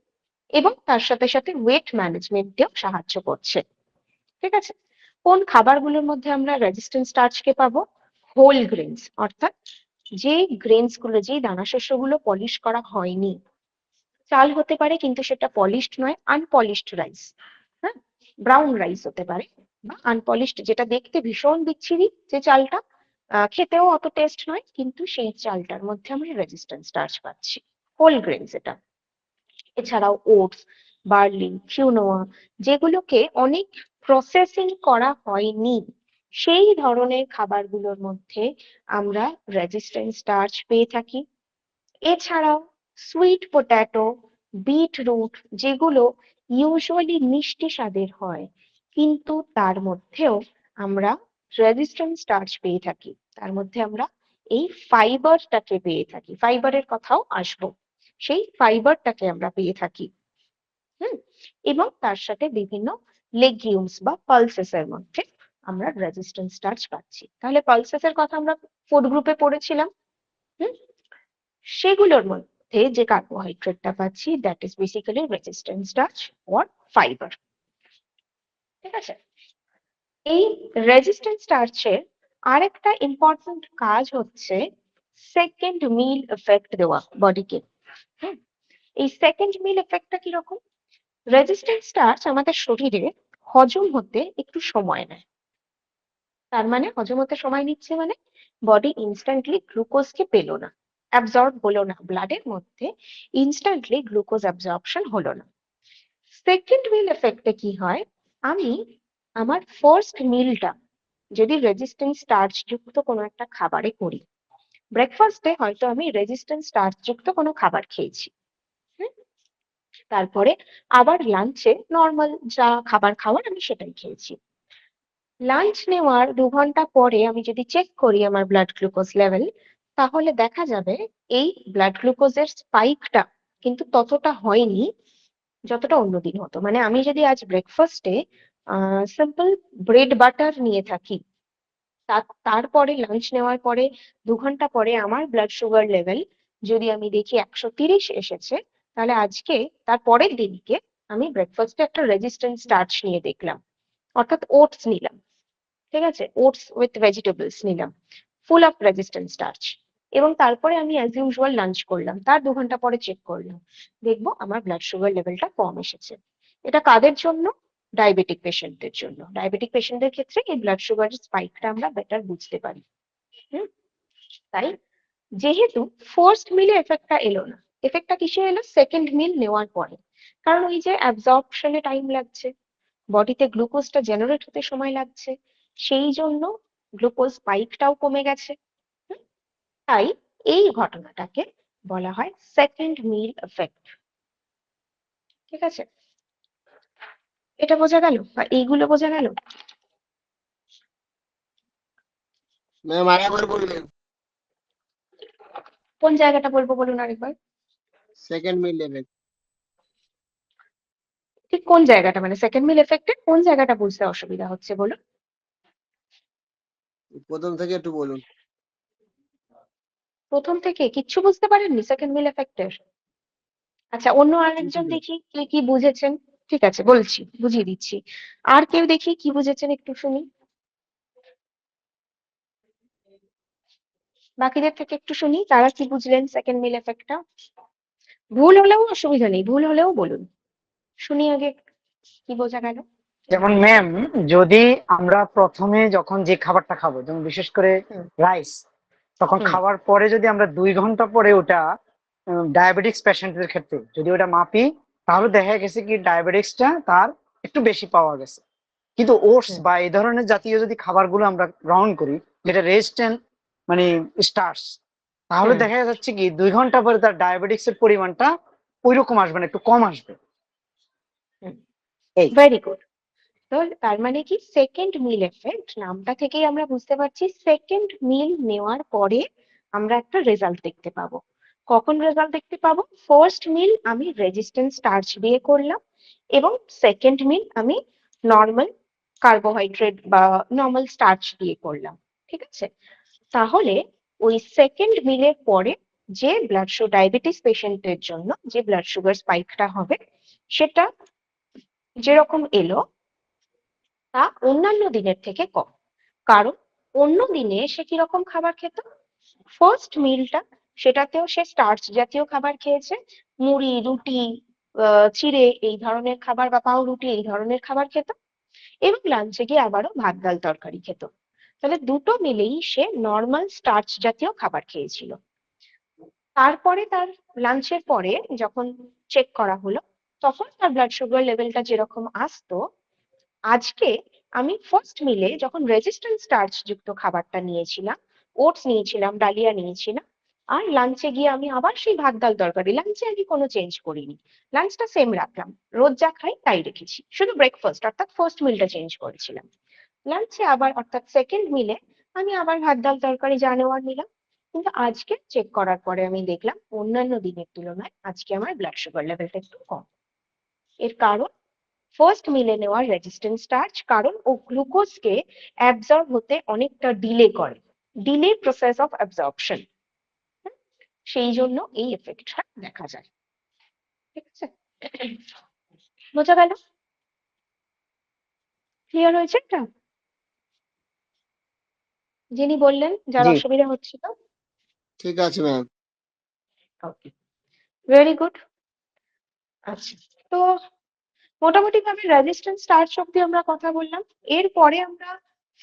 এবং তার সাথে সাথে ওয়েট ম্যানেজমেন্টেও সাহায্য করছে। ঠিক আছে, কোন খাবারগুলোর মধ্যে আমরা রেজিস্ট্যান্ট স্টার্চকে পাবো? হোল গ্রেনস, অর্থাৎ যে গ্রেনস গুলো, যে দানাশস্যগুলো পলিশ করা হয়নি। চাল হতে পারে কিন্তু সেটা পলিশড নয়, আনপলিশড রাইস। হ্যাঁ, ব্রাউন রাইস হতে পারে, বা আনপলিশড, যেটা দেখতে ভীষণ বিচ্ছিরি, যে চালটা খেতেও অত টেস্ট নয়, কিন্তু সেই চালটার মধ্যে আমরা রেজিস্ট্যান্ট স্টার্চ পাচ্ছি, হোল গ্রেনস এটা। এছাড়াও ওটস, বার্লি, কিউনোয়া, যেগুলোকে অনেক প্রসেসিং করা হয়নি, সেই ধরনের খাবারগুলোর মধ্যে আমরা রেজিস্ট্যান্ট স্টার্চ পেয়ে থাকি। এছাড়াও সুইট পটেটো, বিটরুট, যেগুলো ইউজুয়ালি মিষ্টি স্বাদের হয়, কিন্তু তার মধ্যেও আমরা রেজিস্ট্যান্ট স্টার্চ পেয়ে থাকি। তার মধ্যে আমরা এই ফাইবারটাকে পেয়ে থাকি, ফাইবারের কথাও আসবো, সেই ফাইবারটাকে আমরা পেয়ে থাকি। এবং তার সাথে বিভিন্ন লেগিউমস বা পালসেস এর মধ্যে আমরা রেজিস্ট্যান্ট স্টার্চ পাচ্ছি। তাহলে পালসেস এর কথা আমরা ফুড গ্রুপে পড়েছিলাম। হুম, সেগুলোর মধ্যে যে কার্বোহাইড্রেটটা পাচ্ছি, that is basically resistant starch or fibre. ঠিক আছে? এই রেজিস্ট্যান্স স্টার্চের আরেকটা ইম্পর্টেন্ট কাজ হচ্ছে সেকেন্ড মিল এফেক্ট দেওয়া বডিকে। হ্যাঁ, এই সেকেন্ড মিল এফেক্টটা কিরকম? রেজিস্ট্যান্স স্টার্চ আমাদের শরীরে হজম হতে একটু সময় নেয়। তার মানে হজম হতে সময় নিচ্ছে মানে বডি ইনস্ট্যান্টলি গ্লুকোজকে পেলো না, অ্যাবজর্ব হলো না, ব্লাডের মধ্যে ইনস্ট্যান্টলি গ্লুকোজ অ্যাবজর্পশন হলো না। সেকেন্ড মিল এফেক্টে কি হয়, আমি আমার ফার্স্ট মিলটা যদি রেজিস্ট্যান্স স্টার্চ যুক্ত কোনো একটা খাবারে করি, ব্রেকফাস্টে হয়তো আমি রেজিস্ট্যান্স স্টার্চ যুক্ত কোনো খাবার খেয়েছি, হুম? তারপরে আবার লাঞ্চে নর্মাল যা খাবার খাওয়ার আমি সেটাই খেয়েছি। লাঞ্চ নেওয়ার 2 ঘন্টা পরে আমি যদি চেক করি আমার ব্লাড গ্লুকোজ লেভেল, তাহলে দেখা যাবে এই ব্লাড গ্লুকোজের স্পাইকটা কিন্তু ততটা হয়নি যতটা অন্যদিন হতো। মানে আমি যদি আজ ব্রেকফাস্টে সিম্পল ব্রেড বাটার নিয়ে থাকি, তারপরে লাঞ্চ নেওয়ার পরে 2 ঘন্টা পরে আমার ব্লাড সুগার লেভেল যদি আমি দেখি 130 এসেছে, তাহলে আজকে তার পরের দিনকে আমি ব্রেকফাস্টে একটা রেজিস্ট্যান্স স্টার্চ নিয়ে দেখলাম, অর্থাৎ ওটস নিলাম। ঠিক আছে, ওটস উইথ ভেজিটেবলস নিলাম, ফুল অফ রেজিস্ট্যান্স স্টার্চ। এবং তারপরে আমি অ্যাজ ইউজুয়াল লাঞ্চ করলাম, তার 2 ঘন্টা পরে চেক করলাম, দেখবো আমার ব্লাড সুগার লেভেলটা কম এসেছে। এটা কাদের জন্য? ডায়াবেটিক পেশেন্টদের জন্য। ডায়াবেটিক পেশেন্টদের ক্ষেত্রে এই ব্লাড সুগারের স্পাইকটা আমরা বেটার বুঝতে পারি। হুম, তাই যেহেতু ফার্স্ট মিলে এফেক্টটা এলো না, এফেক্টটা কিসে এলো? সেকেন্ড মিল নেওয়ার পরে। কারণ ওই যে অ্যাবজর্পশনে টাইম লাগছে, বডিতে গ্লুকোজটা জেনারেট হতে সময় লাগছে, সেই জন্য গ্লুকোজ স্পাইকটাও কমে গেছে। হুম, তাই এই ঘটনাটাকে বলা হয় সেকেন্ড মিল এফেক্ট। ঠিক আছে, এটা বোঝা গেল বা এইগুলো বোঝা গেল? ম্যাম আরেকবার বলবেন? কোন জায়গাটা বলবো বলুন আরেকবার। সেকেন্ড মিল লেভেল ঠিক কোন জায়গাটা, মানে সেকেন্ড মিল এফেক্টের কোন জায়গাটা বুঝতে অসুবিধা হচ্ছে বলুন? প্রথম থেকে একটু বলুন। প্রথম থেকে কিচ্ছু বুঝতে পারেননি সেকেন্ড মিল এফেক্টের? আচ্ছা, অন্য আরেকজন কিছুটা। দেখি কে কি বুঝেছেন। ঠিক আছে, বলছি, বুঝিয়ে দিচ্ছি। আর কেউ দেখি কি বুঝেছেন একটু শুনি, বাকিদের থেকে একটু শুনি তারা কি বুঝলেন সেকেন্ড মিল এফেক্টটা। ভুল হলেও অসুবিধা নেই, ভুল হলেও বলুন, শুনি আগে কি বোঝা গেল। যেমন ম্যাম, যদি আমরা প্রথমে যখন যে খাবারটা খাবো, যেমন বিশেষ করে হুম রাইস, তখন হুম খাওয়ার পরে যদি আমরা 2 ঘন্টা পরে ওটা ডায়াবেটিক্স পেশেন্টদের ক্ষেত্রে যদি ওটা মাপি, তাহলে দেখা গেছে কি ডায়াবেটিক্সটা তার একটু বেশি পাওয়া গেছে। কিন্তু ওটস হুম বা এই ধরনের জাতীয় যদি খাবারগুলো আমরা গ্রহণ করি, যেটা রেজিস্ট্যান্ট মানে স্টার্চ, তাহলে হুম দেখা যাচ্ছে কি 2 ঘন্টা পরে তার ডায়াবেটিক্স এর পরিমাণটা ওই রকম আসবে না, একটু কম আসবে। হুম এই ভেরি গুড। তো তার মানে কি সেকেন্ড মিল এফেক্ট নামটা থেকেই আমরা বুঝতে পারছি সেকেন্ড মিল নেওয়ার পরে আমরা একটা রেজাল্ট দেখতে পাবো। কখন রেজাল্ট দেখতে পাবো? ফার্স্ট মিল আমি রেজিস্ট্যান্স স্টার্চ দিয়ে করলাম, এবং সেকেন্ড মিল আমি নর্মাল কার্বোহাইড্রেট বা নর্মাল স্টার্চ দিয়ে করলাম। ঠিক আছে, তাহলে ওই সেকেন্ড মিলের পরে যে ব্লাড সুগার ডায়াবেটিস পেশেন্টের জন্য যে ব্লাড সুগার স্পাইকটা হবে, সেটা যেরকম এলো তা অন্যান্য দিনের থেকে কম। কারণ অন্য দিনে সে কিরকম খাবার খেত? ফার্স্ট মিলটা সেটাতেও সে স্টার্চ জাতীয় খাবার খেয়েছে, মুড়ি, রুটি, চিড়ে এই ধরনের খাবার বা পাউরুটি এই ধরনের খাবার খেত, এবং লাঞ্চে গিয়ে আবারও ভাত ডাল তরকারি খেত। তাহলে দুটো মিলেই সে নর্মাল স্টার্চ জাতীয় খাবার খেয়েছিল। তারপরে তার লাঞ্চের পরে যখন চেক করা হলো, তখন তার ব্লাড সুগার লেভেলটা যেরকম আসতো, আজকে আমি ফার্স্ট মিলে যখন রেজিস্ট্যান্ট স্টার্চ যুক্ত খাবারটা নিয়েছিলাম, ওটস নিয়েছিলাম, ডালিয়া নিয়েছিলাম, আর লাঞ্চে গিয়ে আমি আবার সেই ভাত ডাল তরকারি, লাঞ্চে আমি কোনো চেঞ্জ করিনি, লাঞ্চটা সেম রাখলাম, রোজ যা খাই তাই রেখেছি, শুধু ব্রেকফাস্ট অর্থাৎ ফার্স্ট মিলটা চেঞ্জ করেছিলাম। লাঞ্চে আবার অর্থাৎ সেকেন্ড মিলে আমি আবার ভাত ডাল তরকারি যা নেওয়ার নিলাম। কিন্তু আজকে চেক করার পরে আমি দেখলাম অন্যান্য দিনের তুলনায় আজকে আমার ব্লাড সুগার লেভেলটা একটু কম। এর কারণ ফার্স্ট মিলে নেওয়া রেজিস্ট্যান্স স্টার্চ, কারণ ও গ্লুকোজকে অ্যাবজর্ব হতে অনেকটা ডিলে করে, ডিলে প্রসেস অফ অ্যাবজর্পশন, সেই জন্য এই এফেক্টটা দেখা যায়। ঠিক আছে, বোঝা গেল? ক্লিয়ার হয়েছে এটা? যিনি বললেন যার জি। অসুবিধা হচ্ছিল? ঠিক আছে ম্যাম। ওকে, ভেরি গুড। আচ্ছা, তো মোটামুটি ভাবে রেজিস্ট্যান্স স্টার্চ অব্দি আমরা কথা বললাম। এরপরে আমরা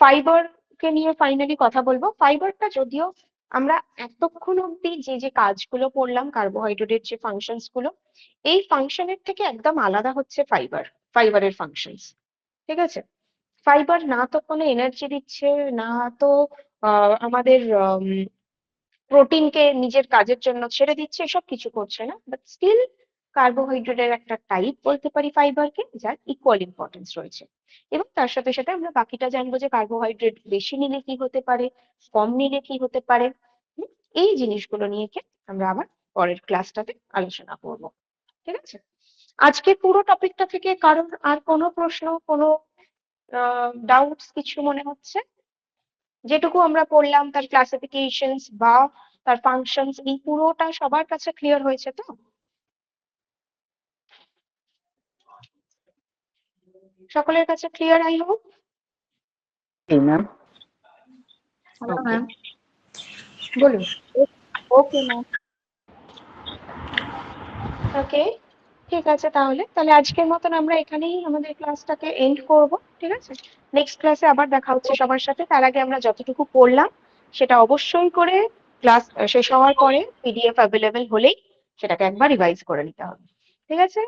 ফাইবার কে নিয়ে ফাইনালি কথা বলবো। ফাইবারটা যদিও আমরা এতক্ষণ অব্দি যে যে কাজগুলো করলাম, কার্বোহাইড্রেটের যে ফাংশনস গুলো, এই ফাংশনের থেকে একদম আলাদা হচ্ছে ফাইবারের ফাংশনস। ঠিক আছে? ফাইবার না তো কোনো এনার্জি দিচ্ছে, না তো আমাদের প্রোটিনকে নিজের কাজের জন্য ছেড়ে দিচ্ছে, এসব কিছু করছে না, বাট স্টিল কার্বোহাইড্রেটের একটা টাইপ বলতে পারি ফাইবারকে, যার ইকুয়াল ইম্পর্টেন্স রয়েছে। এবং তার সাথে সাথে আমরা বাকিটা জানবো যে কার্বোহাইড্রেট বেশি নিলে কি হতে পারে, কম নিলে কি হতে পারে। হুম, এই জিনিসগুলো নিয়ে আমরা আবার পরের ক্লাসটাতে আলোচনা করব। ঠিক আছে? আজকে পুরো টপিকটা থেকে কারোর আর কোনো প্রশ্ন, কোনো ডাউটস কিছু মনে হচ্ছে? যেটুকু আমরা পড়লাম তার ক্লাসিফিকেশনস বা তার ফাংশনস, এই পুরোটা সবার কাছে ক্লিয়ার হয়েছে তো? সকলের কাছে ক্লিয়ার, আই হোপ। জি ম্যাম। Hello okay, ma'am. বলুন। Okay ma'am. ওকে, ঠিক আছে, তাহলে তাহলে আজকের মতন আমরা এখানেই আমাদের ক্লাসটাকে এন্ড করব। ঠিক আছে? নেক্সট ক্লাসে আবার দেখা হচ্ছে সবার সাথে। তার আগে আমরা যতটুকু পড়লাম সেটা অবশ্যই করে ক্লাস শেষ হওয়ার পরে পিডিএফ অ্যাভেলেবেল হলেই সেটাকে একবার রিভাইজ করে নিতে হবে। ঠিক আছে?